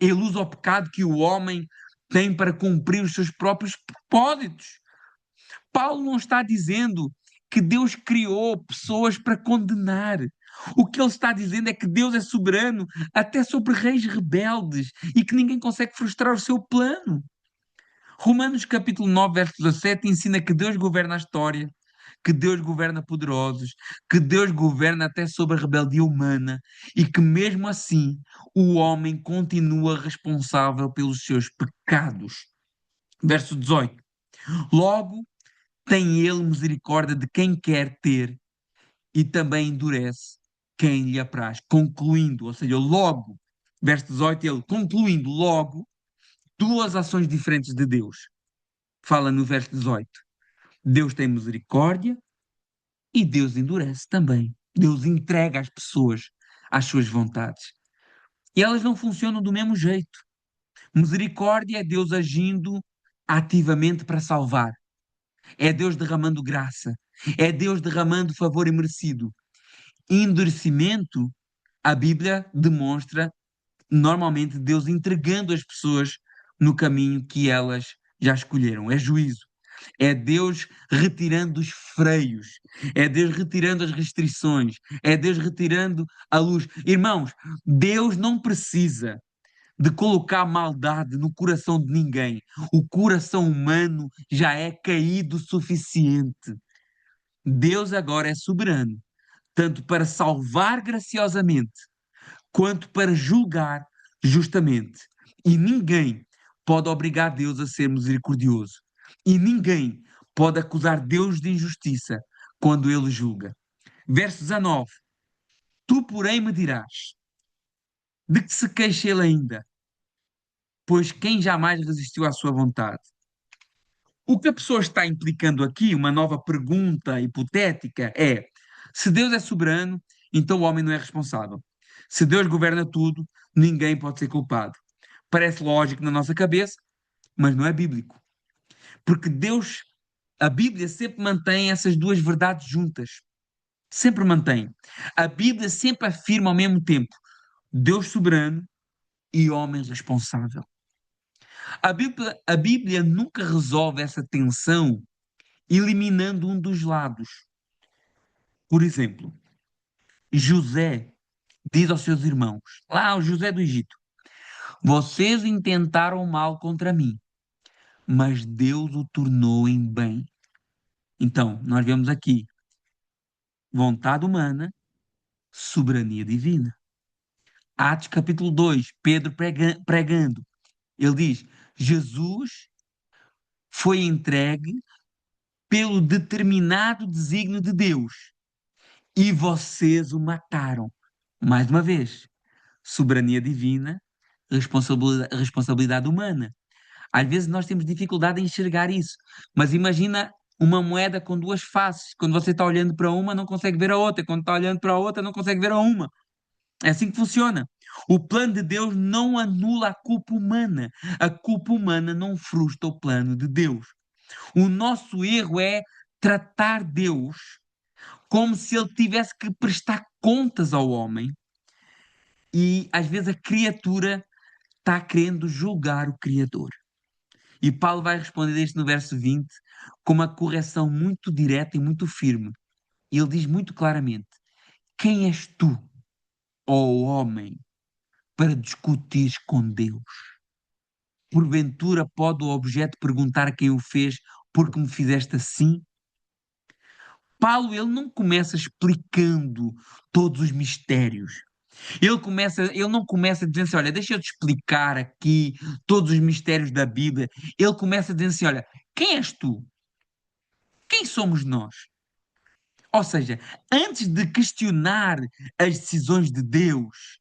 Ele usa o pecado que o homem tem para cumprir os seus próprios propósitos. Paulo não está dizendo que Deus criou pessoas para condenar. O que ele está dizendo é que Deus é soberano até sobre reis rebeldes e que ninguém consegue frustrar o seu plano. Romanos capítulo 9, verso 17 ensina que Deus governa a história, que Deus governa poderosos, que Deus governa até sobre a rebeldia humana e que mesmo assim o homem continua responsável pelos seus pecados. Verso 18. Logo, tem ele misericórdia de quem quer ter e também endurece quem lhe apraz. Concluindo, ou seja, logo, verso 18, ele concluindo logo duas ações diferentes de Deus. Fala no verso 18. Deus tem misericórdia e Deus endurece também. Deus entrega as pessoas às suas vontades. E elas não funcionam do mesmo jeito. Misericórdia é Deus agindo ativamente para salvar. É Deus derramando graça. É Deus derramando favor imerecido. Endurecimento, a Bíblia demonstra normalmente Deus entregando as pessoas no caminho que elas já escolheram. É juízo. É Deus retirando os freios, é Deus retirando as restrições, é Deus retirando a luz. Irmãos, Deus não precisa de colocar maldade no coração de ninguém. O coração humano já é caído o suficiente. Deus agora é soberano, tanto para salvar graciosamente, quanto para julgar justamente. E ninguém pode obrigar Deus a ser misericordioso. E ninguém pode acusar Deus de injustiça quando ele julga. Verso 19. Tu, porém, me dirás, de que se queixa ele ainda? Pois quem jamais resistiu à sua vontade? O que a pessoa está implicando aqui, uma nova pergunta hipotética, é: se Deus é soberano, então o homem não é responsável. Se Deus governa tudo, ninguém pode ser culpado. Parece lógico na nossa cabeça, mas não é bíblico. Porque Deus, a Bíblia sempre mantém essas duas verdades juntas. Sempre mantém. A Bíblia sempre afirma ao mesmo tempo Deus soberano e homem responsável. A Bíblia nunca resolve essa tensão eliminando um dos lados. Por exemplo, José diz aos seus irmãos, lá o José do Egito: vocês intentaram mal contra mim, mas Deus o tornou em bem. Então, nós vemos aqui vontade humana, soberania divina. Atos capítulo 2, Pedro pregando. Ele diz: Jesus foi entregue pelo determinado desígnio de Deus e vocês o mataram. Mais uma vez, soberania divina, responsabilidade humana. Às vezes nós temos dificuldade em enxergar isso, mas imagina uma moeda com duas faces. Quando você está olhando para uma, não consegue ver a outra. Quando está olhando para a outra, não consegue ver a uma. É assim que funciona. O plano de Deus não anula a culpa humana. A culpa humana não frustra o plano de Deus. O nosso erro é tratar Deus como se ele tivesse que prestar contas ao homem e às vezes a criatura está querendo julgar o Criador. E Paulo vai responder isto no verso 20 com uma correção muito direta e muito firme. E ele diz muito claramente: quem és tu, ó homem, para discutir com Deus? Porventura pode o objeto perguntar a quem o fez, porque me fizeste assim? Paulo, ele não começa explicando todos os mistérios. Ele não começa dizendo assim: olha, deixa eu te explicar aqui todos os mistérios da Bíblia. Ele começa dizendo assim: olha, quem és tu? Quem somos nós? Ou seja, antes de questionar as decisões de Deus,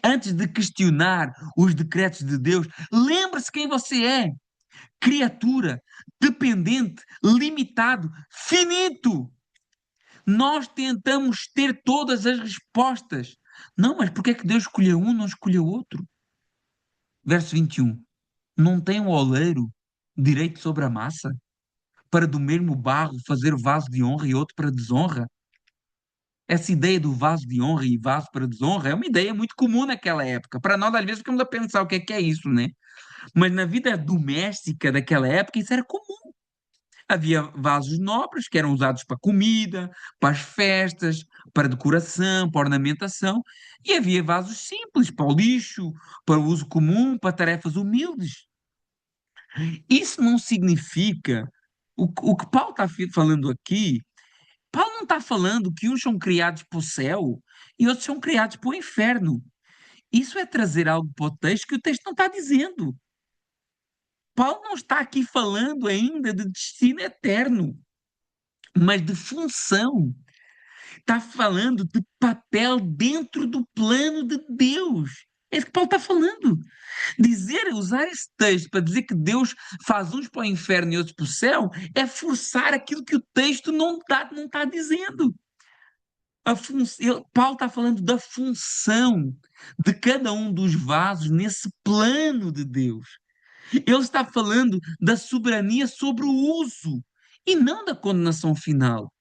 antes de questionar os decretos de Deus, lembre-se quem você é. Criatura, dependente, limitado, finito. Nós tentamos ter todas as respostas. Não, mas por que é que Deus escolheu um, não escolheu outro? Verso 21. Não tem o oleiro direito sobre a massa? Para do mesmo barro fazer o vaso de honra e outro para desonra? Essa ideia do vaso de honra e vaso para desonra é uma ideia muito comum naquela época. Para nós, às vezes, ficamos a pensar o que é isso, né? Mas na vida doméstica daquela época, isso era comum. Havia vasos nobres que eram usados para comida, para as festas, para decoração, para ornamentação, e havia vasos simples para o lixo, para o uso comum, para tarefas humildes. Isso não significa o que Paulo está falando aqui. Paulo não está falando que uns são criados para o céu e outros são criados para o inferno. Isso é trazer algo para o texto que o texto não está dizendo. Paulo não está aqui falando ainda de destino eterno, mas de função. Está falando de papel dentro do plano de Deus. É isso que Paulo está falando. Usar esse texto para dizer que Deus faz uns para o inferno e outros para o céu, é forçar aquilo que o texto não está dizendo. Paulo está falando da função de cada um dos vasos nesse plano de Deus. Ele está falando da soberania sobre o uso e não da condenação final.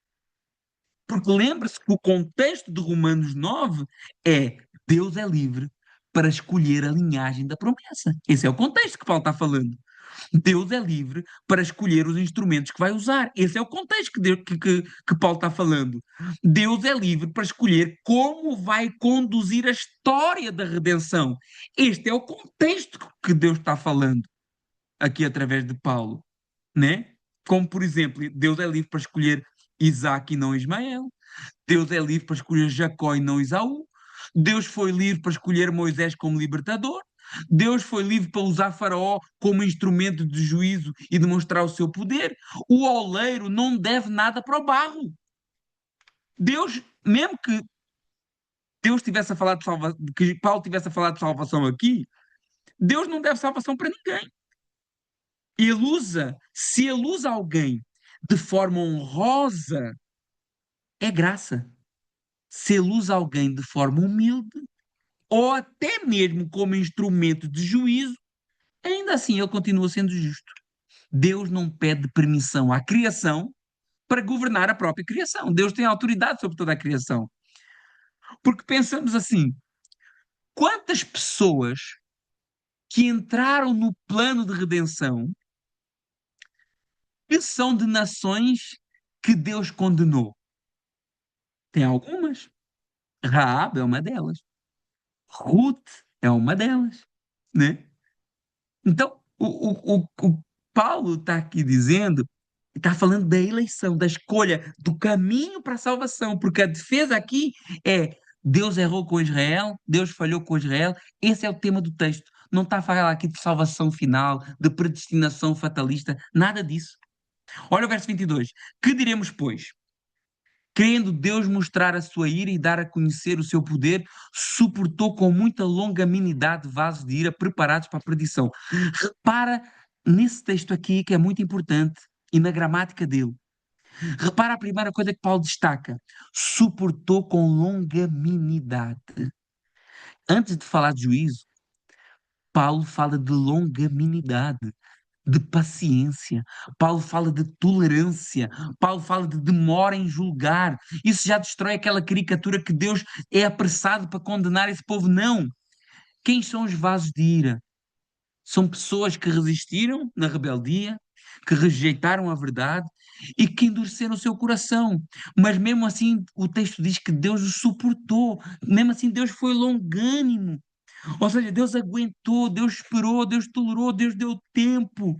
Porque lembra-se que o contexto de Romanos 9 é Deus é livre para escolher a linhagem da promessa. Esse é o contexto que Paulo está falando. Deus é livre para escolher os instrumentos que vai usar. Esse é o contexto que Paulo está falando. Deus é livre para escolher como vai conduzir a história da redenção. Este é o contexto que Deus está falando aqui através de Paulo, né? Como, por exemplo, Deus é livre para escolher Isaac e não Ismael. Deus é livre para escolher Jacó e não Esaú. Deus foi livre para escolher Moisés como libertador. Deus foi livre para usar Faraó como instrumento de juízo e demonstrar o seu poder. O oleiro não deve nada para o barro. Deus, mesmo que Deus tivesse a falar de salvação, que Paulo tivesse a falar de salvação aqui, Deus não deve salvação para ninguém. Se ele usa alguém de forma honrosa, é graça. Se ele usa alguém de forma humilde, ou até mesmo como instrumento de juízo, ainda assim ele continua sendo justo. Deus não pede permissão à criação para governar a própria criação. Deus tem autoridade sobre toda a criação. Porque pensamos assim: quantas pessoas que entraram no plano de redenção que são de nações que Deus condenou? Tem algumas. Raab é uma delas. Ruth é uma delas, né? Então, o Paulo está aqui dizendo, está falando da eleição, da escolha, do caminho para a salvação, porque a defesa aqui é Deus errou com Israel, Deus falhou com Israel, esse é o tema do texto. Não está a falar aqui de salvação final, de predestinação fatalista, nada disso. Olha o verso 22. Que diremos, pois? Querendo Deus mostrar a sua ira e dar a conhecer o seu poder, suportou com muita longanimidade vasos de ira preparados para a perdição. Repara nesse texto aqui que é muito importante e na gramática dele. Repara a primeira coisa que Paulo destaca: suportou com longanimidade. Antes de falar de juízo, Paulo fala de longanimidade, de paciência. Paulo fala de tolerância. Paulo fala de demora em julgar. Isso já destrói aquela caricatura que Deus é apressado para condenar esse povo. Não. Quem são os vasos de ira? São pessoas que resistiram na rebeldia, que rejeitaram a verdade e que endureceram o seu coração. Mas mesmo assim, o texto diz que Deus os suportou. Mesmo assim, Deus foi longânimo. Ou seja, Deus aguentou, Deus esperou, Deus tolerou, Deus deu tempo.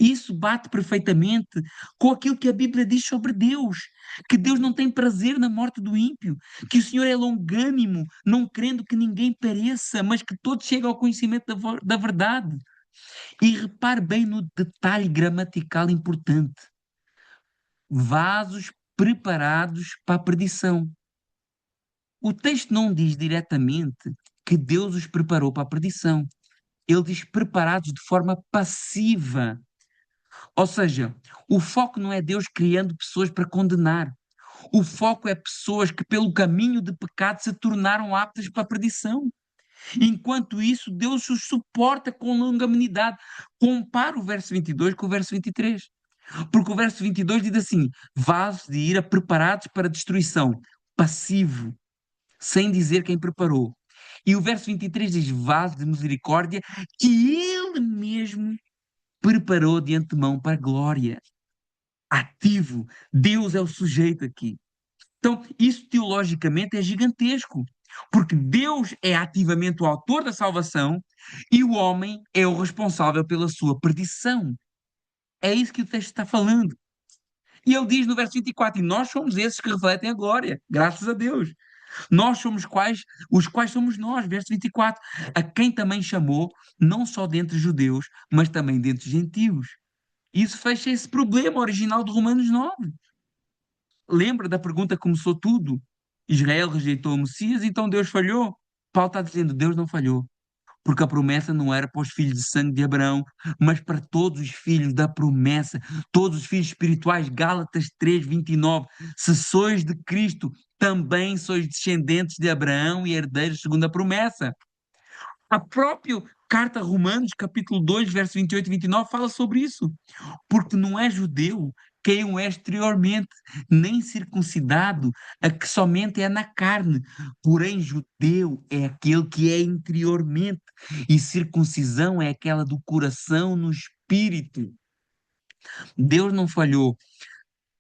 Isso bate perfeitamente com aquilo que a Bíblia diz sobre Deus, que Deus não tem prazer na morte do ímpio, que o Senhor é longânimo, não querendo que ninguém pereça, mas que todos cheguem ao conhecimento da verdade. E repare bem no detalhe gramatical importante: vasos preparados para a perdição. O texto não diz diretamente que Deus os preparou para a perdição. Ele diz preparados de forma passiva. Ou seja, o foco não é Deus criando pessoas para condenar. O foco é pessoas que, pelo caminho de pecado, se tornaram aptas para a perdição. Enquanto isso, Deus os suporta com longanimidade. Compara o verso 22 com o verso 23. Porque o verso 22 diz assim: vasos de ira preparados para destruição. Passivo, sem dizer quem preparou. E o verso 23 diz: vaso de misericórdia que ele mesmo preparou de antemão para a glória. ativo. Deus é o sujeito aqui. Então, isso teologicamente é gigantesco, porque Deus é ativamente o autor da salvação e o homem é o responsável pela sua perdição. É isso que o texto está falando. E ele diz no verso 24: e nós somos esses que refletem a glória, graças a Deus. Nós somos quais, os quais somos nós, verso 24, a quem também chamou, não só dentre judeus, mas também dentre gentios. Isso fecha esse problema original de Romanos 9. Lembra da pergunta que começou tudo? Israel rejeitou o Messias, então Deus falhou. Paulo está dizendo, Deus não falhou, porque a promessa não era para os filhos de sangue de Abraão, mas para todos os filhos da promessa, todos os filhos espirituais. Gálatas 3:29. Se sois de Cristo, também sois descendentes de Abraão e herdeiros segundo a promessa. A própria carta a Romanos, capítulo 2, verso 28 e 29, fala sobre isso. Porque não é judeu quem o é exteriormente, nem circuncidado, a que somente é na carne. Porém, judeu é aquele que é interiormente, e circuncisão é aquela do coração no espírito. Deus não falhou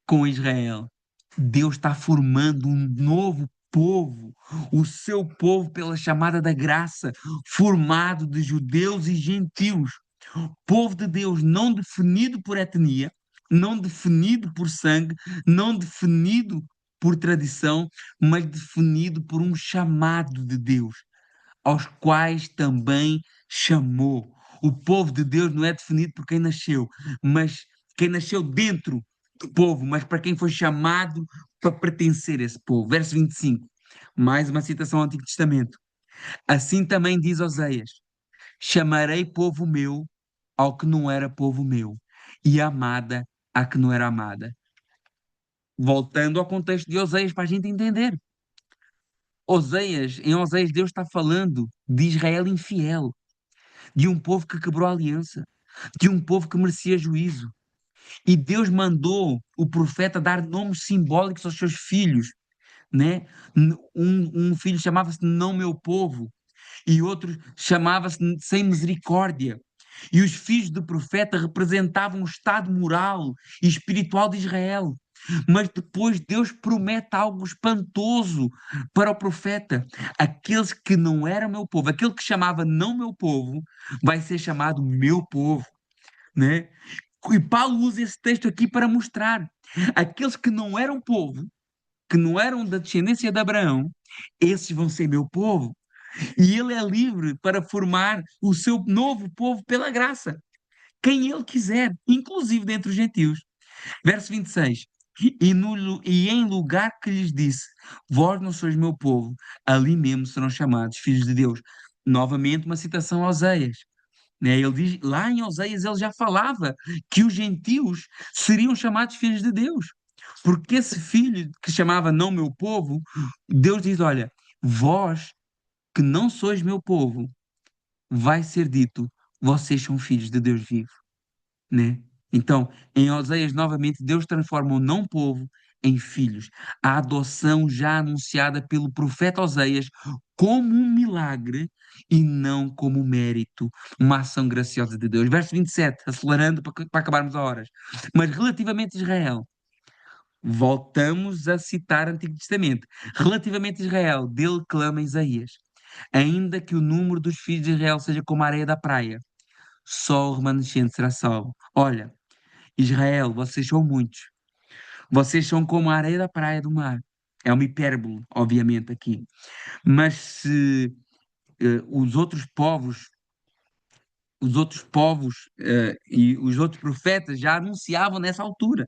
com Israel. Deus está formando um novo povo, o seu povo pela chamada da graça, formado de judeus e gentios. Povo de Deus não definido por etnia, não definido por sangue, não definido por tradição, mas definido por um chamado de Deus, aos quais também chamou. O povo de Deus não é definido por quem nasceu, mas quem nasceu dentro do povo, mas para quem foi chamado para pertencer a esse povo. Verso 25, mais uma citação ao Antigo Testamento. Assim também diz Oseias: chamarei povo meu ao que não era povo meu, e amada à que não era amada. Voltando ao contexto de Oseias para a gente entender. Oseias, em Oseias, Deus está falando de Israel infiel, de um povo que quebrou a aliança, de um povo que merecia juízo. E Deus mandou o profeta dar nomes simbólicos aos seus filhos, né? Um filho chamava-se Não Meu Povo, e outro chamava-se Sem Misericórdia. E os filhos do profeta representavam o estado moral e espiritual de Israel. Mas depois Deus promete algo espantoso para o profeta. Aqueles que não eram meu povo, aquele que chamava não meu povo, vai ser chamado meu povo, né? E Paulo usa esse texto aqui para mostrar aqueles que não eram povo, que não eram da descendência de Abraão, esses vão ser meu povo. E ele é livre para formar o seu novo povo pela graça. Quem ele quiser, inclusive dentre os gentios. Verso 26. E em lugar que lhes disse, vós não sois meu povo, ali mesmo serão chamados filhos de Deus. Novamente uma citação a Oseias, né? Ele diz, lá em Oseias ele já falava que os gentios seriam chamados filhos de Deus. Porque esse filho que chamava não meu povo, Deus diz, olha, vós que não sois meu povo, vai ser dito, vocês são filhos de Deus vivo, né? Então, em Oseias, novamente, Deus transforma o não povo em filhos. A adoção já anunciada pelo profeta Oseias como um milagre e não como um mérito, uma ação graciosa de Deus. Verso 27, acelerando para acabarmos a horas. Mas relativamente a Israel, voltamos a citar o Antigo Testamento. Relativamente a Israel, dele clama Isaías. Ainda que o número dos filhos de Israel seja como a areia da praia, só o remanescente será salvo. Olha, Israel, vocês são muitos. Vocês são como a areia da praia do mar. É uma hipérbole, obviamente, aqui. Mas se os outros povos e os outros profetas já anunciavam nessa altura,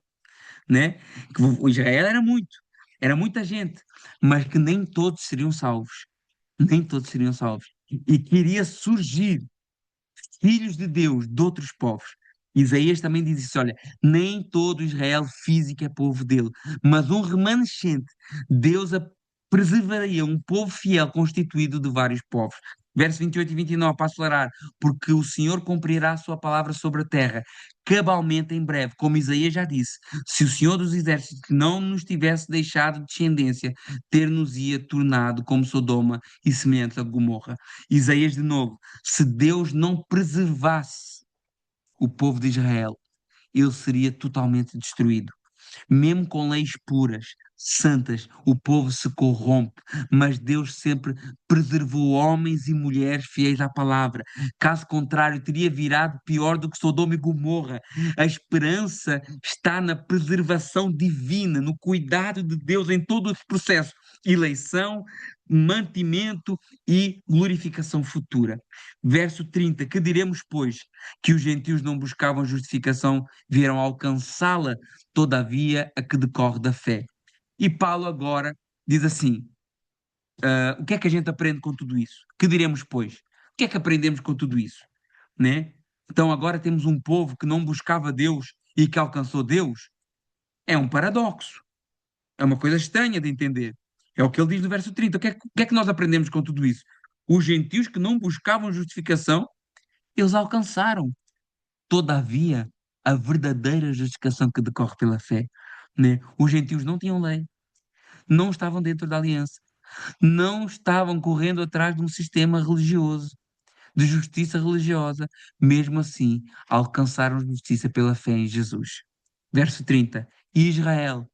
né? Que o Israel era muita gente, mas que nem todos seriam salvos. Nem todos seriam salvos. E queria surgir filhos de Deus de outros povos. Isaías também diz isso, olha, nem todo Israel físico é povo dele, mas um remanescente, Deus preservaria um povo fiel constituído de vários povos. Verso 28 e 29, para acelerar, porque o Senhor cumprirá a sua palavra sobre a terra, cabalmente em breve, como Isaías já disse, se o Senhor dos Exércitos não nos tivesse deixado descendência, ter-nos-ia tornado como Sodoma e semelhante a Gomorra. Isaías de novo, se Deus não preservasse o povo de Israel, ele seria totalmente destruído. Mesmo com leis puras, santas, o povo se corrompe, mas Deus sempre preservou homens e mulheres fiéis à palavra. Caso contrário, teria virado pior do que Sodoma e Gomorra. A esperança está na preservação divina, no cuidado de Deus em todo esse processo. Eleição, mantimento e glorificação futura. Verso 30. Que diremos, pois? Que os gentios não buscavam justificação, vieram alcançá-la, todavia a que decorre da fé. E Paulo agora diz assim: o que é que a gente aprende com tudo isso? Que diremos, pois? O que é que aprendemos com tudo isso? Né? Então agora temos um povo que não buscava Deus e que alcançou Deus. É um paradoxo. É uma coisa estranha de entender. É o que ele diz no verso 30. O que é que nós aprendemos com tudo isso? Os gentios que não buscavam justificação, eles alcançaram. Todavia, a verdadeira justificação que decorre pela fé, né? Os gentios não tinham lei, não estavam dentro da aliança, não estavam correndo atrás de um sistema religioso, de justiça religiosa. Mesmo assim, alcançaram justiça pela fé em Jesus. Verso 30. Israel,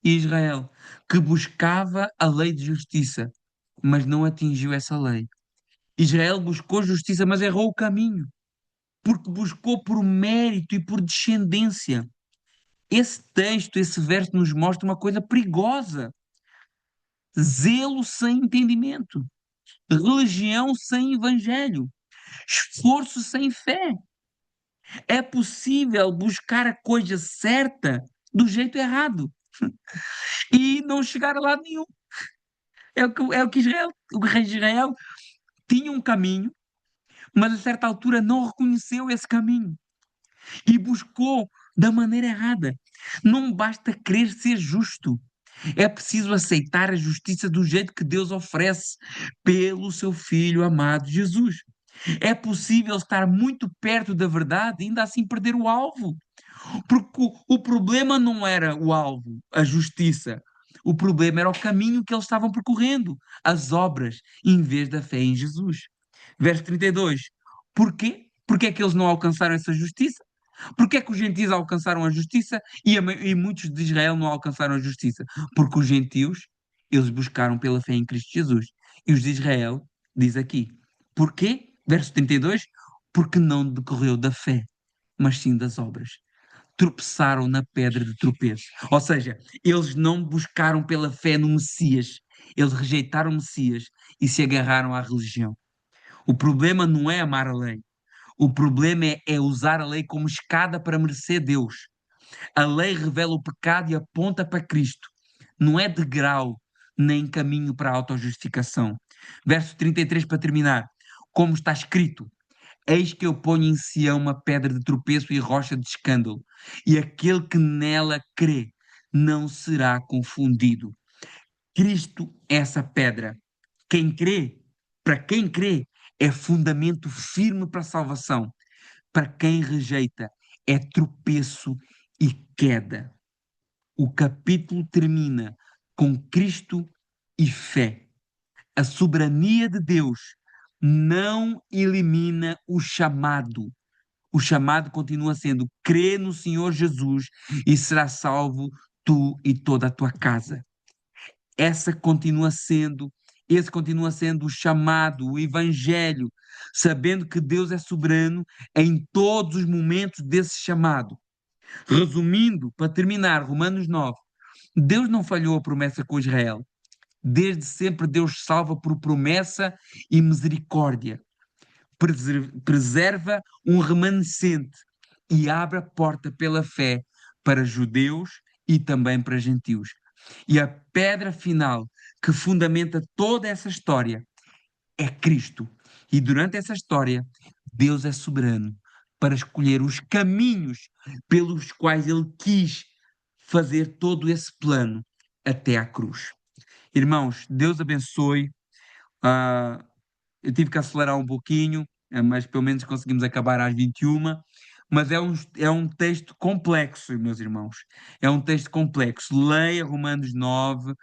Israel, que buscava a lei de justiça, mas não atingiu essa lei. Israel buscou justiça, mas errou o caminho, porque buscou por mérito e por descendência. Esse texto, esse verso nos mostra uma coisa perigosa: zelo sem entendimento, religião sem evangelho, esforço sem fé. É possível buscar a coisa certa do jeito errado e não chegar a lado nenhum. É o que o rei de Israel tinha um caminho, mas a certa altura não reconheceu esse caminho e buscou da maneira errada. Não basta querer ser justo. É preciso aceitar a justiça do jeito que Deus oferece pelo seu Filho amado Jesus. É possível estar muito perto da verdade e ainda assim perder o alvo. Porque o problema não era o alvo, a justiça. O problema era o caminho que eles estavam percorrendo, as obras, em vez da fé em Jesus. Verso 32. Porquê? Porquê é que eles não alcançaram essa justiça? Porquê é que os gentios alcançaram a justiça e muitos de Israel não alcançaram a justiça? Porque os gentios, eles buscaram pela fé em Cristo Jesus. E os de Israel, diz aqui, porquê? Verso 32, porque não decorreu da fé, mas sim das obras. Tropeçaram na pedra de tropeço. Ou seja, eles não buscaram pela fé no Messias, eles rejeitaram o Messias e se agarraram à religião. O problema não é amar a lei. O problema é usar a lei como escada para merecer Deus. A lei revela o pecado e aponta para Cristo. Não é degrau nem caminho para a autojustificação. Verso 33 para terminar. Como está escrito: Eis que eu ponho em Sião uma pedra de tropeço e rocha de escândalo, e aquele que nela crê não será confundido. Cristo é essa pedra. Quem crê, para quem crê, é fundamento firme para a salvação. Para quem rejeita, é tropeço e queda. O capítulo termina com Cristo e fé. A soberania de Deus não elimina o chamado. O chamado continua sendo: crê no Senhor Jesus e será salvo tu e toda a tua casa. Essa continua sendo, esse continua sendo o chamado, o evangelho, sabendo que Deus é soberano em todos os momentos desse chamado. Resumindo, para terminar, Romanos 9, Deus não falhou a promessa com Israel. Desde sempre Deus salva por promessa e misericórdia. Preserva um remanescente e abre a porta pela fé para judeus e também para gentios. E a pedra final que fundamenta toda essa história é Cristo. E durante essa história, Deus é soberano para escolher os caminhos pelos quais ele quis fazer todo esse plano até à cruz. Irmãos, Deus abençoe. Ah, eu tive que acelerar um pouquinho, mas pelo menos conseguimos acabar às 21. Mas é um texto complexo, meus irmãos. É um texto complexo. Leia Romanos 9.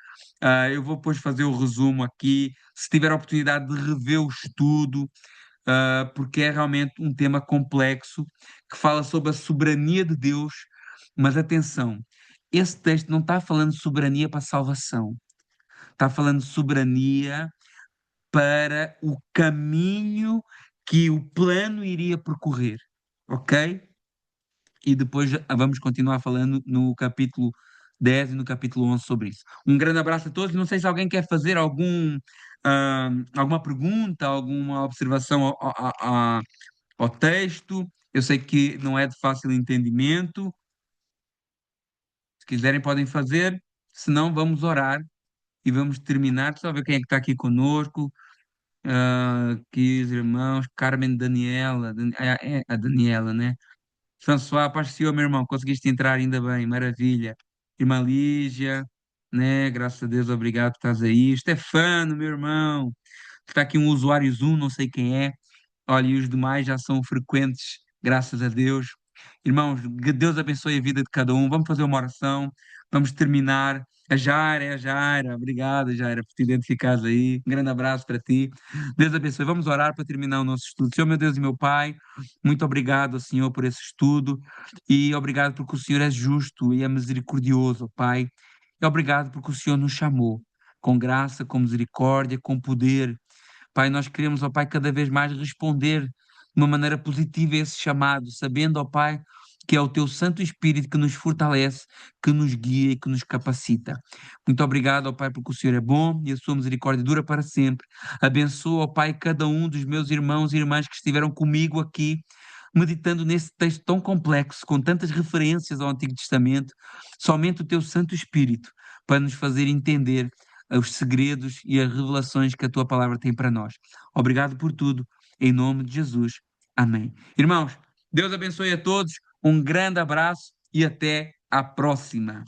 Eu vou depois fazer o resumo aqui. Se tiver a oportunidade de rever o estudo, porque é realmente um tema complexo que fala sobre a soberania de Deus. Mas atenção, esse texto não está falando de soberania para a salvação, está falando de soberania para o caminho que o plano iria percorrer, ok? E depois vamos continuar falando no capítulo 10 e no capítulo 11 sobre isso. Um grande abraço a todos. Não sei se alguém quer fazer alguma pergunta, alguma observação ao texto. Eu sei que não é de fácil entendimento. Se quiserem, podem fazer. Se não, vamos orar e vamos terminar. Só ver quem é que está aqui conosco. Aqui os irmãos, Carmen Daniela, é a Daniela, né? François, paz do Senhor, meu irmão, conseguiste entrar ainda bem, maravilha. Irmã Lígia, né? Graças a Deus, obrigado por estás aí. Stefano, meu irmão, está aqui um usuário Zoom, não sei quem é. Olha, e os demais já são frequentes, graças a Deus. Irmãos, que Deus abençoe a vida de cada um. Vamos fazer uma oração, vamos terminar. A Jaira, obrigado, Jaira, por te identificares aí. Um grande abraço para ti. Deus abençoe. Vamos orar para terminar o nosso estudo. Senhor, meu Deus e meu Pai, muito obrigado, Senhor, por esse estudo e obrigado porque o Senhor é justo e é misericordioso, Pai. E obrigado porque o Senhor nos chamou com graça, com misericórdia, com poder. Pai, nós queremos, ó Pai, cada vez mais responder de uma maneira positiva a esse chamado, sabendo, ó Pai, que é o Teu Santo Espírito que nos fortalece, que nos guia e que nos capacita. Muito obrigado, ó Pai, porque o Senhor é bom e a sua misericórdia dura para sempre. Abençoa, ó Pai, cada um dos meus irmãos e irmãs que estiveram comigo aqui, meditando nesse texto tão complexo, com tantas referências ao Antigo Testamento. Somente o Teu Santo Espírito para nos fazer entender os segredos e as revelações que a tua palavra tem para nós. Obrigado por tudo, em nome de Jesus. Amém. Irmãos, Deus abençoe a todos, um grande abraço e até à próxima.